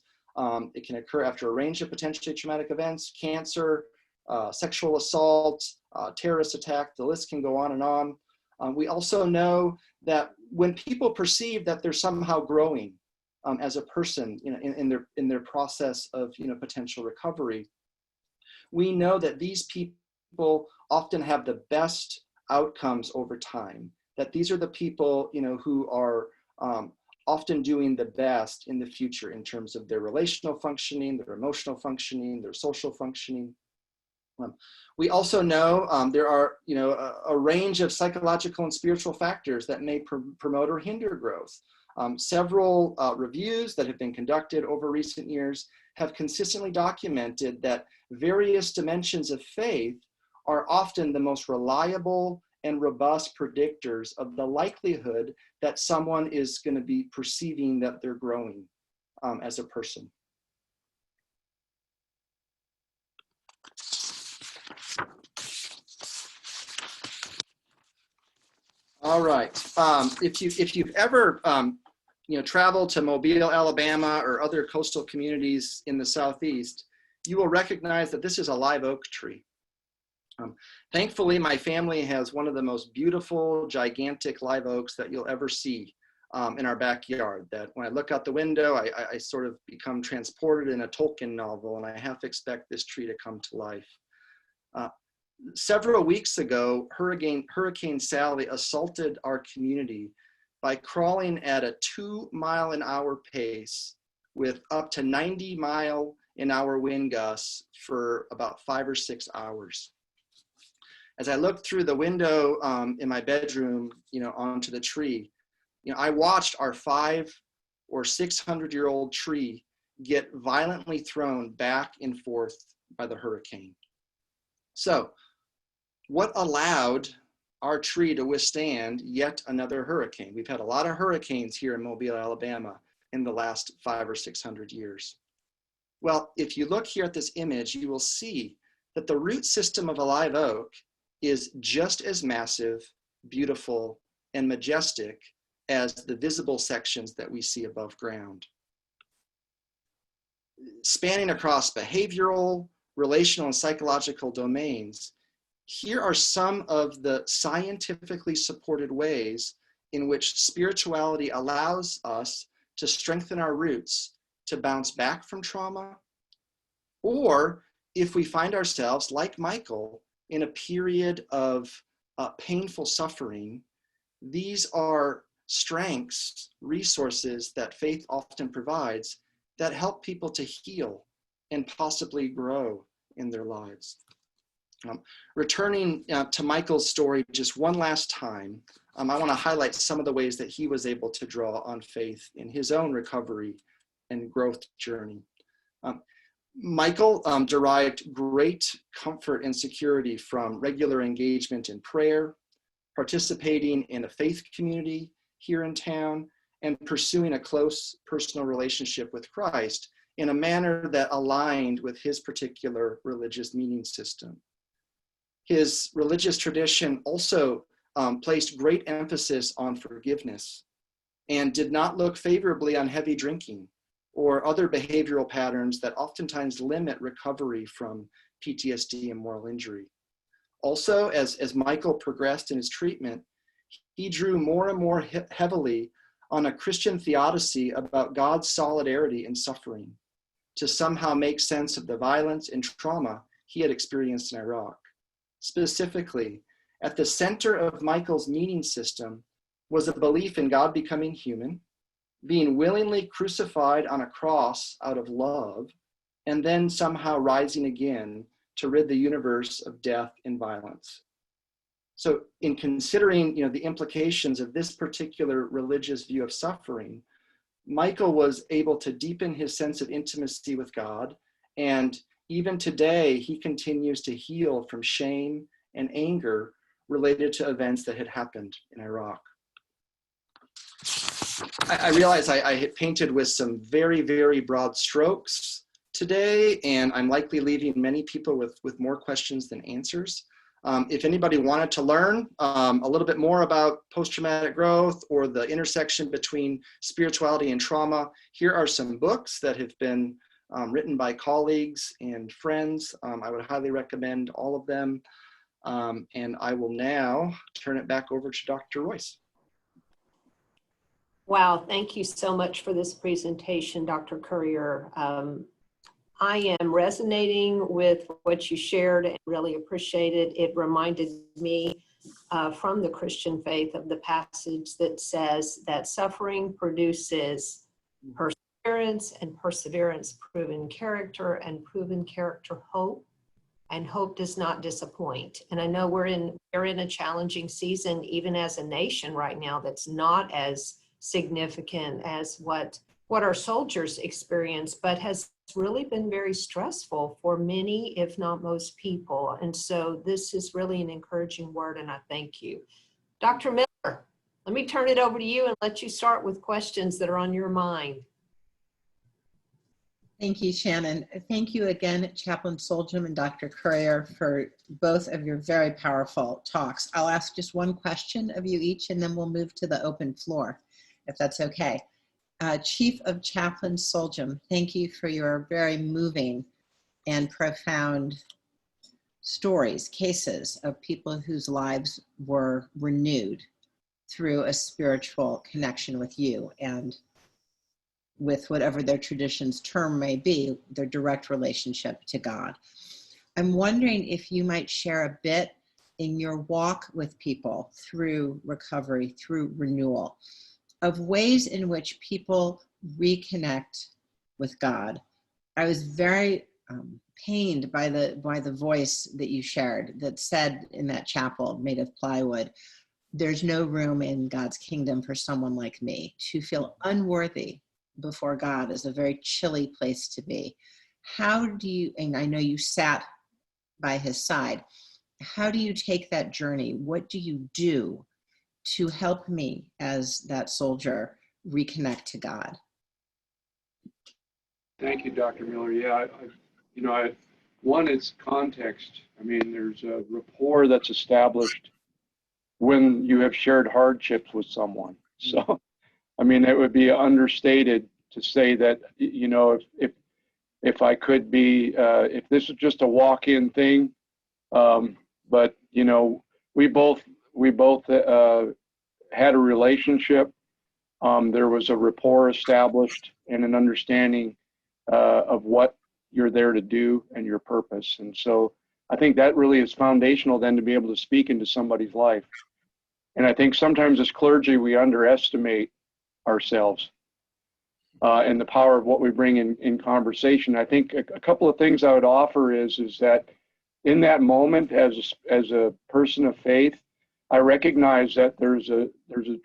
S5: It can occur after a range of potentially traumatic events: cancer, sexual assault, terrorist attack. The list can go on and on. We also know that when people perceive that they're somehow growing as a person, in their process of potential recovery, we know that these people often have the best outcomes over time. That these are the people who are often doing the best in the future in terms of their relational functioning, their emotional functioning, their social functioning. We also know there are a range of psychological and spiritual factors that may promote or hinder growth. Several reviews that have been conducted over recent years have consistently documented that various dimensions of faith are often the most reliable and robust predictors of the likelihood that someone is going to be perceiving that they're growing as a person. All right. If you've ever traveled to Mobile, Alabama, or other coastal communities in the Southeast, you will recognize that this is a live oak tree. Thankfully, my family has one of the most beautiful, gigantic live oaks that you'll ever see in our backyard. That when I look out the window, I sort of become transported in a Tolkien novel, and I half expect this tree to come to life. Several weeks ago, Hurricane Sally assaulted our community by crawling at a 2-mile-an-hour pace with up to 90-mile-an-hour wind gusts for about 5 or 6 hours. As I looked through the window in my bedroom, onto the tree, I watched our 500 or 600-year-old tree get violently thrown back and forth by the hurricane. So, what allowed our tree to withstand yet another hurricane? We've had a lot of hurricanes here in Mobile, Alabama in the last 500 or 600 years. Well, if you look here at this image, you will see that the root system of a live oak is just as massive, beautiful, and majestic as the visible sections that we see above ground. Spanning across behavioral, relational, and psychological domains, here are some of the scientifically supported ways in which spirituality allows us to strengthen our roots to bounce back from trauma, or if we find ourselves, like Michael, in a period of painful suffering. These are strengths, resources that faith often provides that help people to heal and possibly grow in their lives. Returning to Michael's story just one last time, I want to highlight some of the ways that he was able to draw on faith in his own recovery and growth journey. Michael derived great comfort and security from regular engagement in prayer, participating in a faith community here in town, and pursuing a close personal relationship with Christ in a manner that aligned with his particular religious meaning system. His religious tradition also placed great emphasis on forgiveness and did not look favorably on heavy drinking or other behavioral patterns that oftentimes limit recovery from PTSD and moral injury. Also, as Michael progressed in his treatment, he drew more and more heavily on a Christian theodicy about God's solidarity in suffering to somehow make sense of the violence and trauma he had experienced in Iraq. Specifically, at the center of Michael's meaning system was a belief in God becoming human, being willingly crucified on a cross out of love, and then somehow rising again to rid the universe of death and violence. So in considering the implications of this particular religious view of suffering, Michael was able to deepen his sense of intimacy with God, and even today he continues to heal from shame and anger related to events that had happened in Iraq. I realize I had painted with some very, very broad strokes today, and I'm likely leaving many people with more questions than answers. If anybody wanted to learn a little bit more about post-traumatic growth or the intersection between spirituality and trauma, here are some books that have been written by colleagues and friends. I would highly recommend all of them. And I will now turn it back over to Dr. Royce.
S2: Wow, thank you so much for this presentation, Dr. Courier. I am resonating with what you shared and really appreciate it. It reminded me from the Christian faith of the passage that says that suffering produces perseverance, and perseverance proven character, and proven character hope, and hope does not disappoint. And I know we're in a challenging season, even as a nation right now, that's not as significant as what our soldiers experience, but has really been very stressful for many, if not most people. And so this is really an encouraging word, and I thank you. Dr. Miller, let me turn it over to you and let you start with questions that are on your mind.
S3: Thank you, Shannon. Thank you again, Chaplain Solhjem and Dr. Courier, for both of your very powerful talks. I'll ask just one question of you each, and then we'll move to the open floor, if that's okay. Chief of Chaplains Solhjem, thank you for your very moving and profound stories, cases of people whose lives were renewed through a spiritual connection with you and with whatever their tradition's term may be, their direct relationship to God. I'm wondering if you might share a bit in your walk with people through recovery, through renewal, of ways in which people reconnect with God. I was very pained by the voice that you shared that said in that chapel made of plywood, "There's no room in God's kingdom for someone like me." To feel unworthy before God is a very chilly place to be. How do you, and I know you sat by his side, how do you take that journey? What do you do to help me as that soldier reconnect to God?
S4: Thank you, Dr. Miller. Yeah, one is context. I mean, there's a rapport that's established when you have shared hardships with someone. So, I mean, it would be understated to say that, if I could be, if this was just a walk-in thing, but, we both had a relationship. There was a rapport established and an understanding of what you're there to do and your purpose. And so I think that really is foundational then to be able to speak into somebody's life. And I think sometimes as clergy, we underestimate ourselves and the power of what we bring in conversation. I think a couple of things I would offer is that in that moment, as a person of faith, I recognize that there's a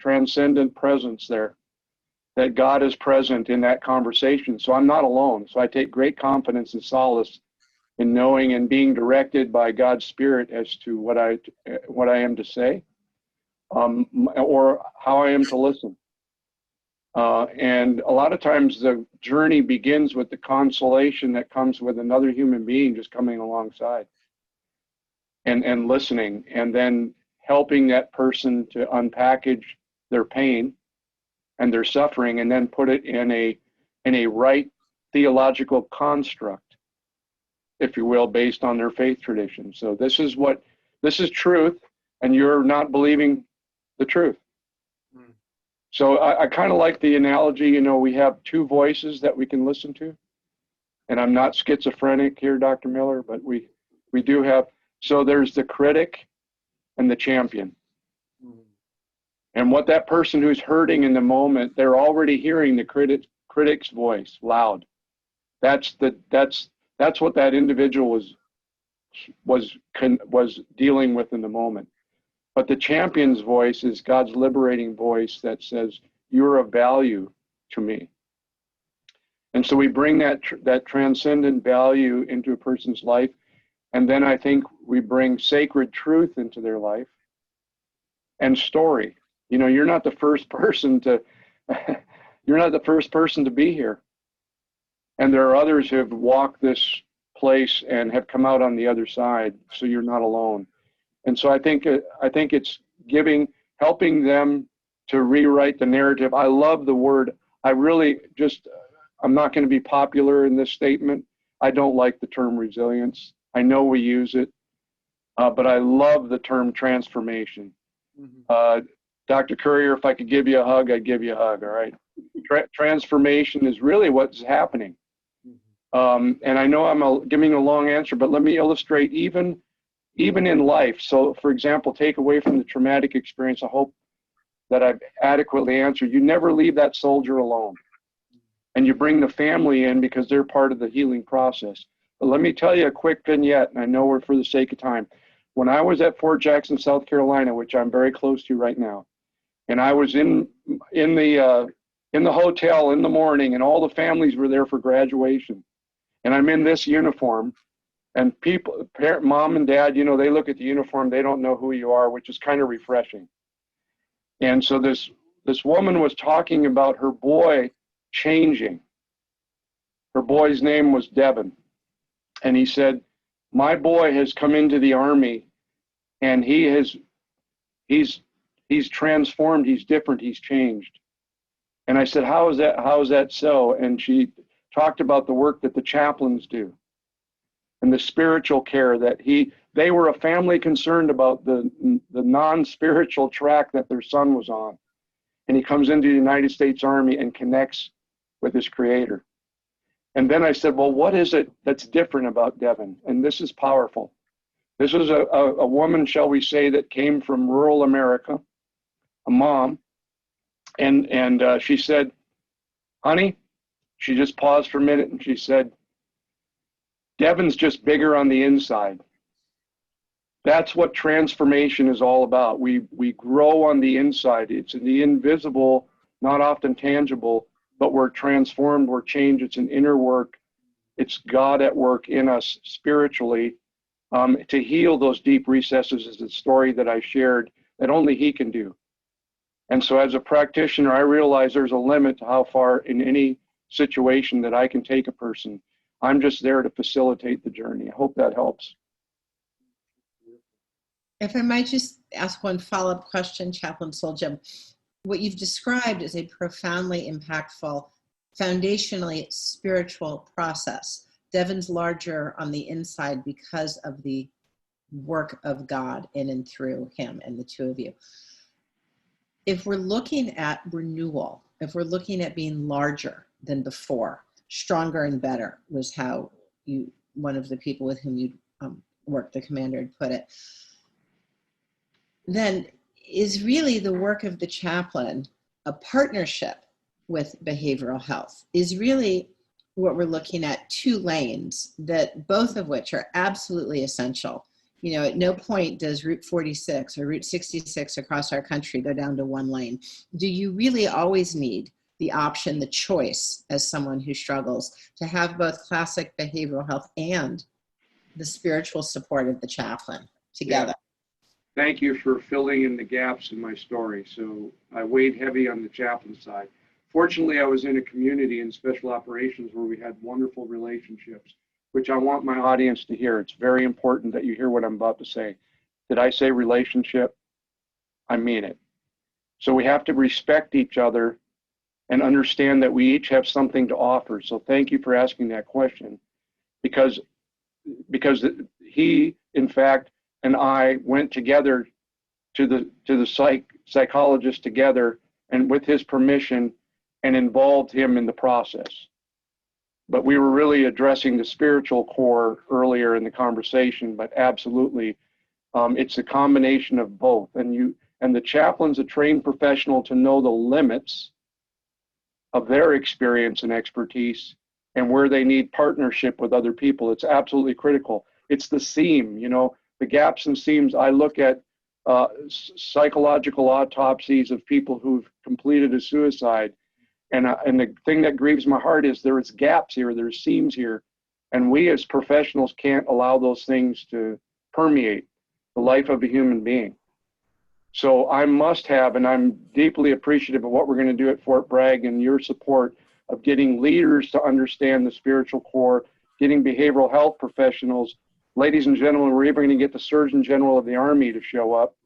S4: transcendent presence there, that God is present in that conversation. So I'm not alone. So I take great confidence and solace in knowing and being directed by God's Spirit as to what I am to say, or how I am to listen. And a lot of times the journey begins with the consolation that comes with another human being just coming alongside and listening, and then helping that person to unpackage their pain and their suffering, and then put it in a right theological construct, if you will, based on their faith tradition. So this is truth, and you're not believing the truth. So I kind of like the analogy, we have two voices that we can listen to. And I'm not schizophrenic here, Dr. Miller, but we do have, so there's the critic and the champion. And what that person who's hurting in the moment, they're already hearing the critic's voice loud. That's what that individual was dealing with in the moment. But the champion's voice is God's liberating voice that says, "You're of value to me." And so we bring that transcendent value into a person's life. And then I think we bring sacred truth into their life and story. You're not the first person to be here. And there are others who have walked this place and have come out on the other side. So you're not alone. And so I think it's helping them to rewrite the narrative. I love the word. I'm not going to be popular in this statement. I don't like the term resilience. I know we use it, but I love the term transformation. Dr. Courier, if I could give you a hug, I'd give you a hug, all right? Transformation is really what's happening. And I know I'm giving a long answer, but let me illustrate even in life. So, for example, take away from the traumatic experience, I hope that I've adequately answered. You never leave that soldier alone. And you bring the family in because they're part of the healing process. But let me tell you a quick vignette, and I know we're for the sake of time. When I was at Fort Jackson, South Carolina, which I'm very close to right now, and I was in the hotel in the morning, and all the families were there for graduation. And I'm in this uniform, and people, mom and dad, you know, they look at the uniform, they don't know who you are, which is kind of refreshing. And so this woman was talking about her boy changing. Her boy's name was Devin. And he said, my boy has come into the Army, and he's transformed, he's different, he's changed. And I said, how is that so? And she talked about the work that the chaplains do and the spiritual care that they were a family concerned about the non-spiritual track that their son was on. And he comes into the United States Army and connects with his creator. And then I said, well, what is it that's different about Devin? And this is powerful. This was a woman, shall we say, that came from rural America, a mom. And she said, honey, she just paused for a minute and she said, Devin's just bigger on the inside. That's what transformation is all about. We grow on the inside. It's the invisible, not often tangible, but we're transformed, we're changed. It's an inner work. It's God at work in us spiritually to heal those deep recesses is the story that I shared that only He can do. And so as a practitioner, I realize there's a limit to how far in any situation that I can take a person. I'm just there to facilitate the journey. I hope that helps.
S3: If I might just ask one follow-up question, Chaplain Solhjem. What you've described is a profoundly impactful, foundationally spiritual process. Devin's larger on the inside because of the work of God in and through him and the two of you. If we're looking at renewal, if we're looking at being larger than before, stronger and better was how one of the people with whom you worked, the commander, had put it, then is really the work of the chaplain a partnership with behavioral health? Is really what we're looking at, two lanes that both of which are absolutely essential. You know, at no point does Route 46 or Route 66 across our country go down to one lane. Do you really always need the option, the choice, as someone who struggles, to have both classic behavioral health and the spiritual support of the chaplain together?
S4: Yeah. Thank you for filling in the gaps in my story. So I weighed heavy on the chaplain side. Fortunately, I was in a community in special operations where we had wonderful relationships, which I want my audience to hear. It's very important that you hear what I'm about to say. Did I say relationship? I mean it. So we have to respect each other and understand that we each have something to offer. So thank you for asking that question, because he, in fact, and I went together to the psychologist together, and with his permission, and involved him in the process. But we were really addressing the spiritual core earlier in the conversation, but absolutely, it's a combination of both. And the chaplain's a trained professional to know the limits of their experience and expertise and where they need partnership with other people. It's absolutely critical. It's the seam, you know, the gaps and seams. I look at psychological autopsies of people who've completed a suicide, and the thing that grieves my heart is there's gaps here, there's seams here, and we as professionals can't allow those things to permeate the life of a human being. So I must have, and I'm deeply appreciative of what we're going to do at Fort Bragg and your support of getting leaders to understand the spiritual core, getting behavioral health professionals. Ladies and gentlemen, we're even going to get the Surgeon General of the Army to show up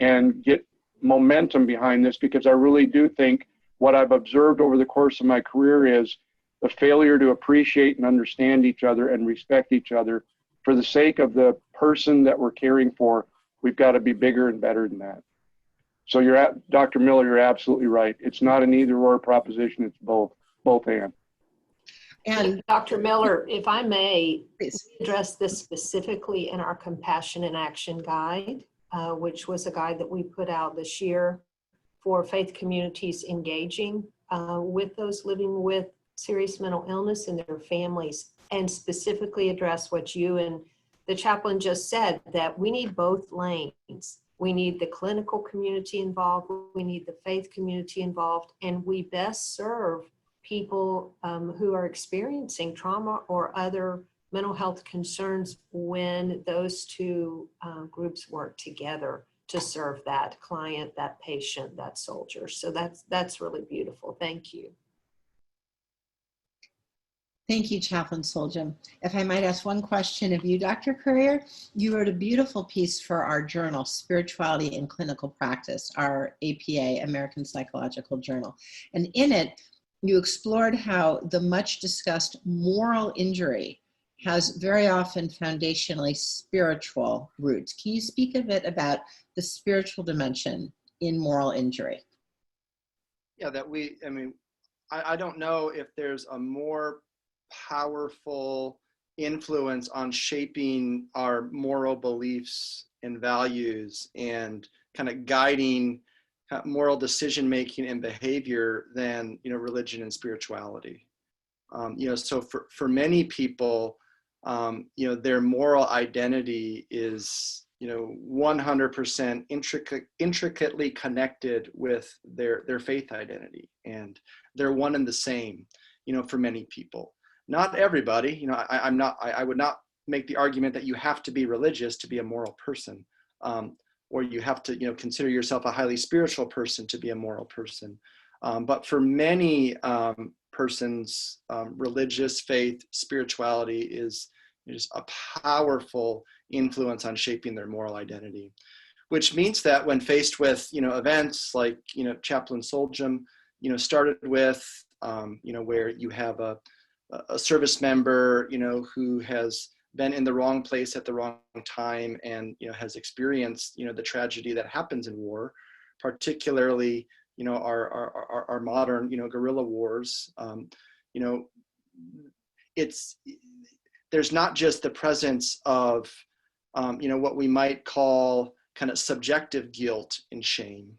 S4: and get momentum behind this, because I really do think what I've observed over the course of my career is the failure to appreciate and understand each other and respect each other for the sake of the person that we're caring for, we've got to be bigger and better than that. So Dr. Miller, you're absolutely right. It's not an either or proposition, it's both and.
S2: And Dr. Miller, if I may,
S3: Please.
S2: we address this specifically in our Compassion in Action Guide, which was a guide that we put out this year for faith communities engaging with those living with serious mental illness and their families, and specifically address what you and the chaplain just said, that we need both lanes. We need the clinical community involved, we need the faith community involved, and we best serve people who are experiencing trauma or other mental health concerns when those two groups work together to serve that client, that patient, that soldier. So that's really beautiful. Thank you.
S3: Thank you, Chaplain Solhjem. If I might ask one question of you, Dr. Courier, you wrote a beautiful piece for our journal, Spirituality in Clinical Practice, our APA, American Psychological Journal. And in it, you explored how the much discussed moral injury has very often foundationally spiritual roots. Can you speak a bit about the spiritual dimension in moral injury?
S5: Yeah, I don't know if there's a more powerful influence on shaping our moral beliefs and values and kind of guiding moral decision making and behavior than religion and spirituality. So for many people, their moral identity is 100% intricately connected with their faith identity, and they're one and the same for many people. Not everybody. I would not make the argument that you have to be religious to be a moral person, or you have to consider yourself a highly spiritual person to be a moral person. But for many persons, religious faith, spirituality is just a powerful influence on shaping their moral identity, which means that when faced with events like Chaplain Solhjem started with, where you have a service member who has been in the wrong place at the wrong time and has experienced the tragedy that happens in war, particularly our modern guerrilla wars. There's not just the presence of what we might call kind of subjective guilt and shame,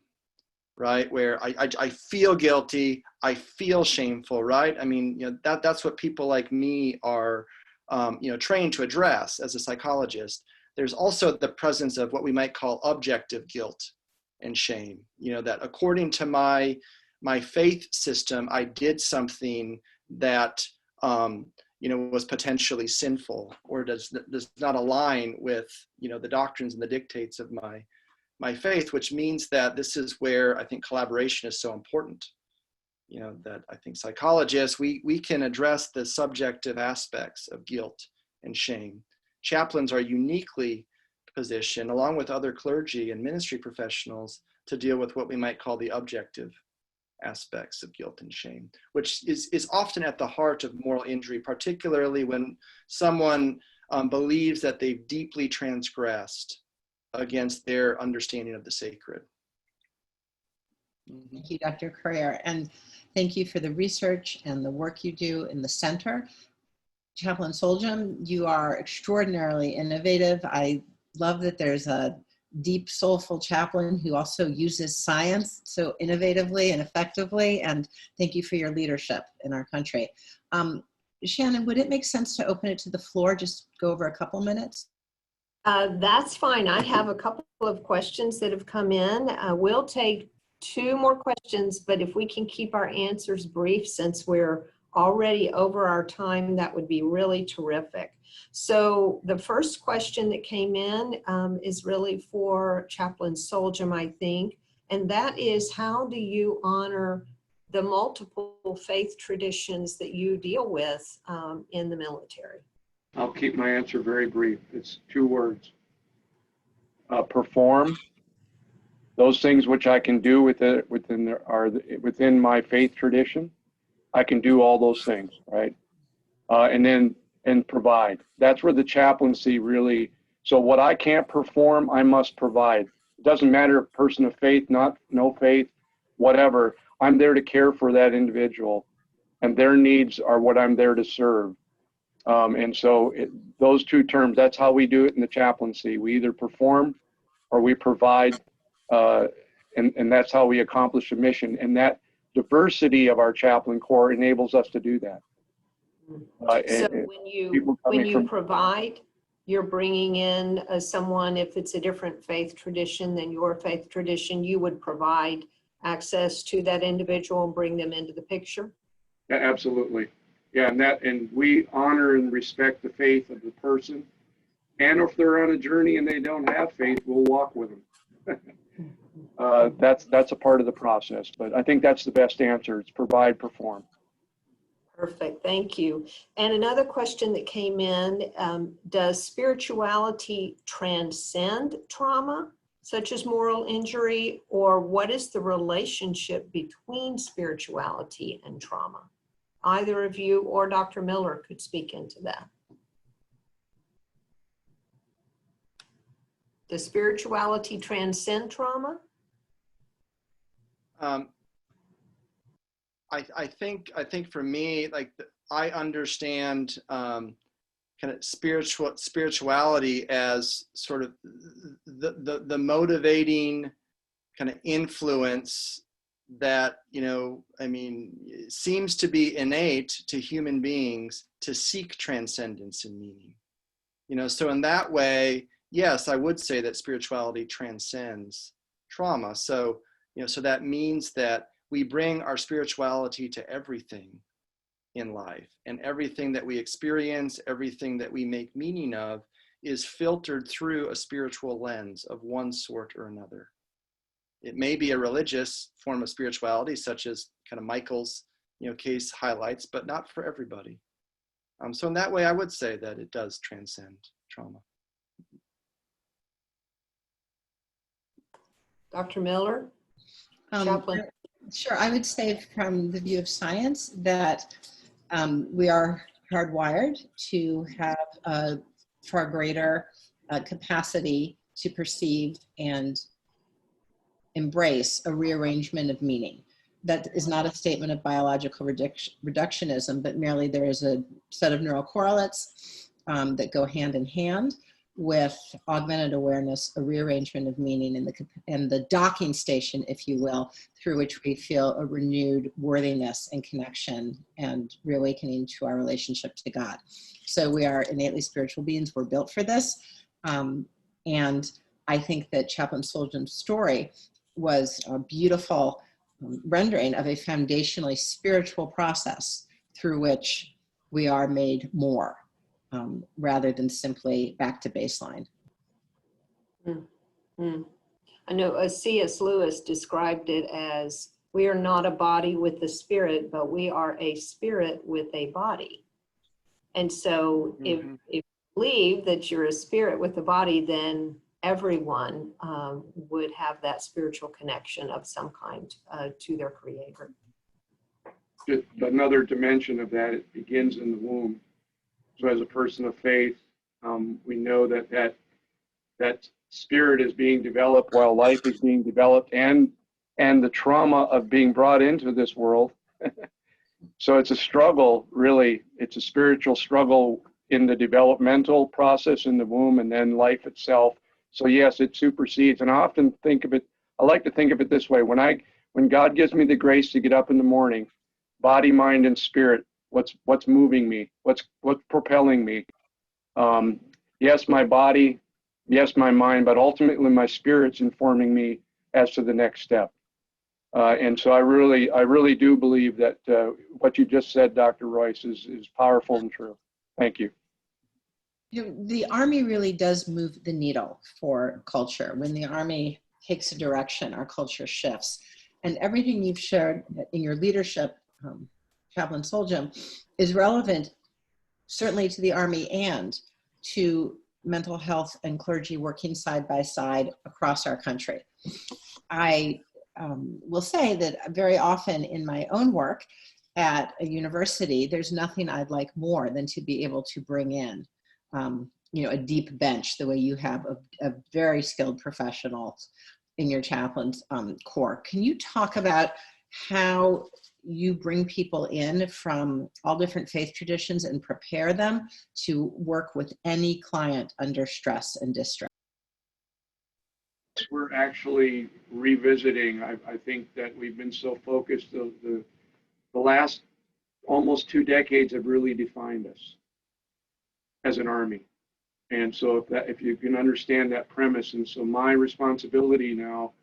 S5: right? Where I feel guilty, I feel shameful, right? I mean, that's what people like me are, trained to address as a psychologist. There's also the presence of what we might call objective guilt and shame, that according to my faith system, I did something that, was potentially sinful or does not align with, the doctrines and the dictates of my faith, which means that this is where I think collaboration is so important. That I think psychologists, we can address the subjective aspects of guilt and shame. Chaplains are uniquely positioned, along with other clergy and ministry professionals, to deal with what we might call the objective aspects of guilt and shame, which is often at the heart of moral injury, particularly when someone believes that they've deeply transgressed against their understanding of the sacred.
S3: Thank you, Dr. Courier, and thank you for the research and the work you do in the center. Chaplain Solhjem, you are extraordinarily innovative. I love that there's a deep, soulful chaplain who also uses science so innovatively and effectively, and thank you for your leadership in our country. Shannon, would it make sense to open it to the floor, just go over a couple minutes?
S2: That's fine. I have a couple of questions that have come in. We'll take 2 more questions, but if we can keep our answers brief since we're already over our time, that would be really terrific. So the first question that came in is really for Chaplain Solhjem, I think, and that is, how do you honor the multiple faith traditions that you deal with in the military?
S4: I'll keep my answer very brief. It's 2 words. Perform. Those things which I can do within my faith tradition, I can do all those things, right? And and provide. That's where the chaplaincy really, so what I can't perform, I must provide. It doesn't matter if person of faith, no faith, whatever. I'm there to care for that individual, and their needs are what I'm there to serve. And so those two terms, that's how we do it in the chaplaincy. We either perform or we provide, and that's how we accomplish a mission. And that diversity of our chaplain corps enables us to do that.
S2: So when you provide, you're bringing in someone, if it's a different faith tradition than your faith tradition, you would provide access to that individual and bring them into the picture?
S4: Yeah, absolutely. Yeah, and we honor and respect the faith of the person. And if they're on a journey and they don't have faith, we'll walk with them. That's a part of the process, but I think that's the best answer. It's provide, perform.
S2: Perfect, thank you. And another question that came in, does spirituality transcend trauma, such as moral injury, or what is the relationship between spirituality and trauma? Either of you or Dr. Miller could speak into that. Does spirituality transcend trauma?
S5: I think for me, like I understand kind of spirituality as sort of the motivating kind of influence that, you know, I mean, seems to be innate to human beings to seek transcendence and meaning. You know, so in that way, yes, I would say that spirituality transcends trauma. So, you know, so that means that we bring our spirituality to everything in life, and everything that we experience, everything that we make meaning of is filtered through a spiritual lens of one sort or another. It may be a religious form of spirituality, such as kind of Michael's, you know, case highlights, but not for everybody. So in that way, I would say that it does transcend trauma.
S2: Dr. Miller? Chaplain?
S3: Sure, I would say from the view of science that we are hardwired to have a far greater capacity to perceive and embrace a rearrangement of meaning. That is not a statement of biological reductionism, but merely there is a set of neural correlates that go hand in hand with augmented awareness, a rearrangement of meaning, and the docking station, if you will, through which we feel a renewed worthiness and connection and reawakening to our relationship to God. So we are innately spiritual beings. We're built for this. And I think that Chaplain Solhjem's story was a beautiful rendering of a foundationally spiritual process through which we are made more. Rather than simply back to baseline.
S2: I know C.S. Lewis described it as, we are not a body with a spirit, but we are a spirit with a body. And so if you believe that you're a spirit with a body, then everyone would have that spiritual connection of some kind to their creator.
S4: Just another dimension of that, it begins in the womb. So as a person of faith, we know that spirit is being developed while life is being developed, and the trauma of being brought into this world. So it's a struggle, really. It's a spiritual struggle in the developmental process in the womb, and then life itself. So yes, it supersedes. And I often think of it, I like to think of it this way. When God gives me the grace to get up in the morning, body, mind, and spirit, what's moving me, what's propelling me. Yes, my body, yes, my mind, but ultimately my spirit's informing me as to the next step. And so I really do believe that what you just said, Dr. Royce, is powerful and true. Thank you.
S3: You know, the Army really does move the needle for culture. When the Army takes a direction, our culture shifts. And everything you've shared in your leadership, Chaplain Solhjem, is relevant certainly to the Army and to mental health and clergy working side by side across our country. I will say that very often in my own work, at a university, there's nothing I'd like more than to be able to bring in, a deep bench, the way you have a very skilled professionals in your chaplains corps. Can you talk about how you bring people in from all different faith traditions and prepare them to work with any client under stress and distress?
S4: We're actually revisiting. I think that we've been so focused. The last almost 2 decades have really defined us as an Army. And so if you can understand that premise, and so my responsibility now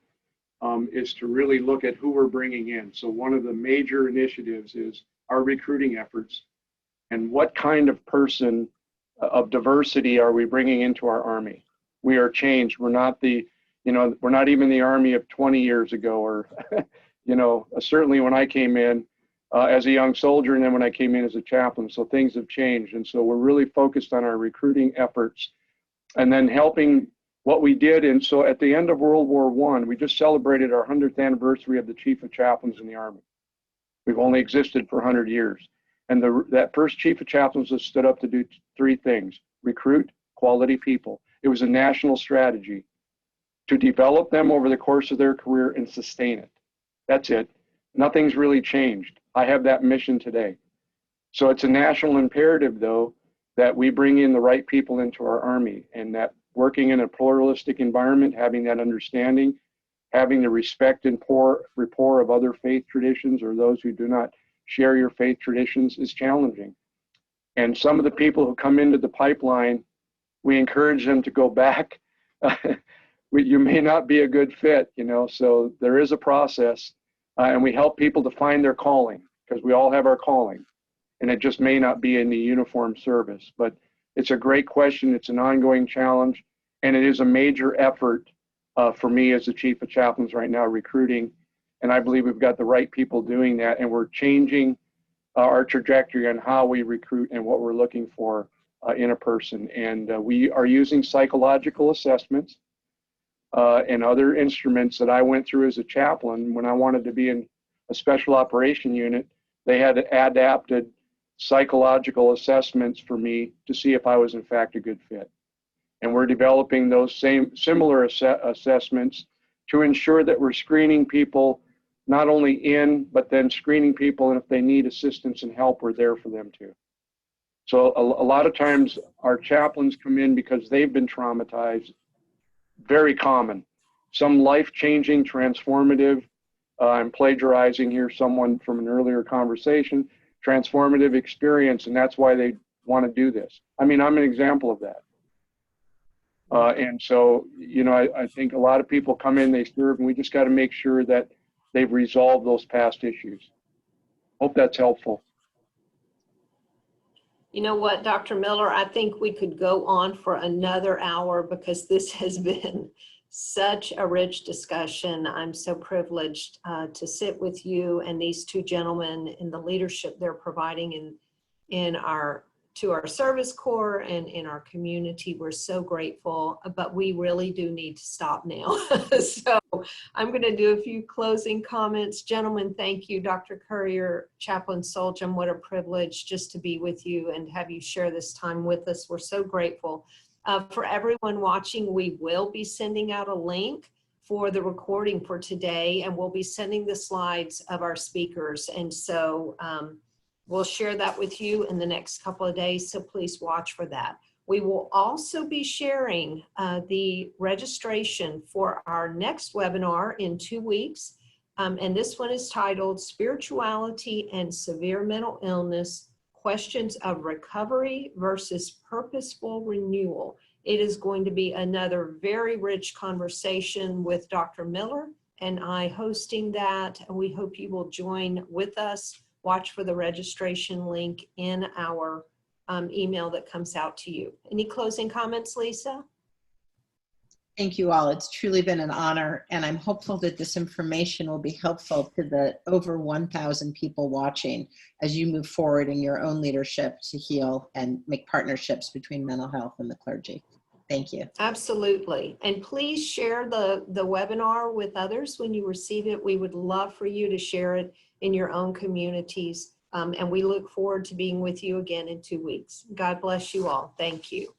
S4: is to really look at who we're bringing in. So one of the major initiatives is our recruiting efforts, and what kind of person of diversity are we bringing into our Army? We are changed. We're not we're not even the Army of 20 years ago, or, certainly when I came in as a young soldier, and then when I came in as a chaplain. So things have changed. And so we're really focused on our recruiting efforts and then helping what we did. And so at the end of World War I, we just celebrated our 100th anniversary of the Chief of Chaplains in the Army. We've only existed for 100 years. And that first Chief of Chaplains was stood up to do 3 things: recruit quality people. It was a national strategy to develop them over the course of their career and sustain it. That's it. Nothing's really changed. I have that mission today. So it's a national imperative, though, that we bring in the right people into our Army, and that working in a pluralistic environment, having that understanding, having the respect and rapport of other faith traditions or those who do not share your faith traditions is challenging. And some of the people who come into the pipeline, we encourage them to go back. You may not be a good fit, so there is a process, and we help people to find their calling, because we all have our calling, and it just may not be in the uniform service. But it's a great question. It's an ongoing challenge, and it is a major effort for me as the Chief of Chaplains right now, recruiting, and I believe we've got the right people doing that, and we're changing our trajectory on how we recruit and what we're looking for in a person. And we are using psychological assessments and other instruments that I went through as a chaplain. When I wanted to be in a special operation unit, they had adapted psychological assessments for me to see if I was in fact a good fit. And we're developing those similar assessments to ensure that we're screening people not only in, but then screening people, and if they need assistance and help, we're there for them too. So a lot of times our chaplains come in because they've been traumatized. Very common. Some life-changing, transformative, I'm plagiarizing here someone from an earlier conversation, transformative experience, and that's why they want to do this. I mean, I'm an example of that. And so, I think a lot of people come in, they serve, and we just got to make sure that they've resolved those past issues. Hope that's helpful.
S2: You know what, Dr. Miller, I think we could go on for another hour, because this has been such a rich discussion. I'm so privileged to sit with you and these 2 gentlemen in the leadership they're providing to our service corps and in our community. We're so grateful, but we really do need to stop now. So I'm going to do a few closing comments. Gentlemen, thank you. Dr. Currier, Chaplain Solhjem, what a privilege just to be with you and have you share this time with us. We're so grateful. For everyone watching, we will be sending out a link for the recording for today, and we'll be sending the slides of our speakers. And so we'll share that with you in the next couple of days, so please watch for that. We will also be sharing the registration for our next webinar in 2 weeks. And this one is titled Spirituality and Severe Mental Illness, Questions of Recovery versus Purposeful Renewal. It is going to be another very rich conversation with Dr. Miller and I hosting that. And we hope you will join with us. Watch for the registration link in our email that comes out to you. Any closing comments, Lisa?
S3: Thank you all. It's truly been an honor, and I'm hopeful that this information will be helpful to the over 1,000 people watching as you move forward in your own leadership to heal and make partnerships between mental health and the clergy. Thank you.
S2: Absolutely. And please share the webinar with others when you receive it. We would love for you to share it in your own communities. And we look forward to being with you again in 2 weeks. God bless you all. Thank you.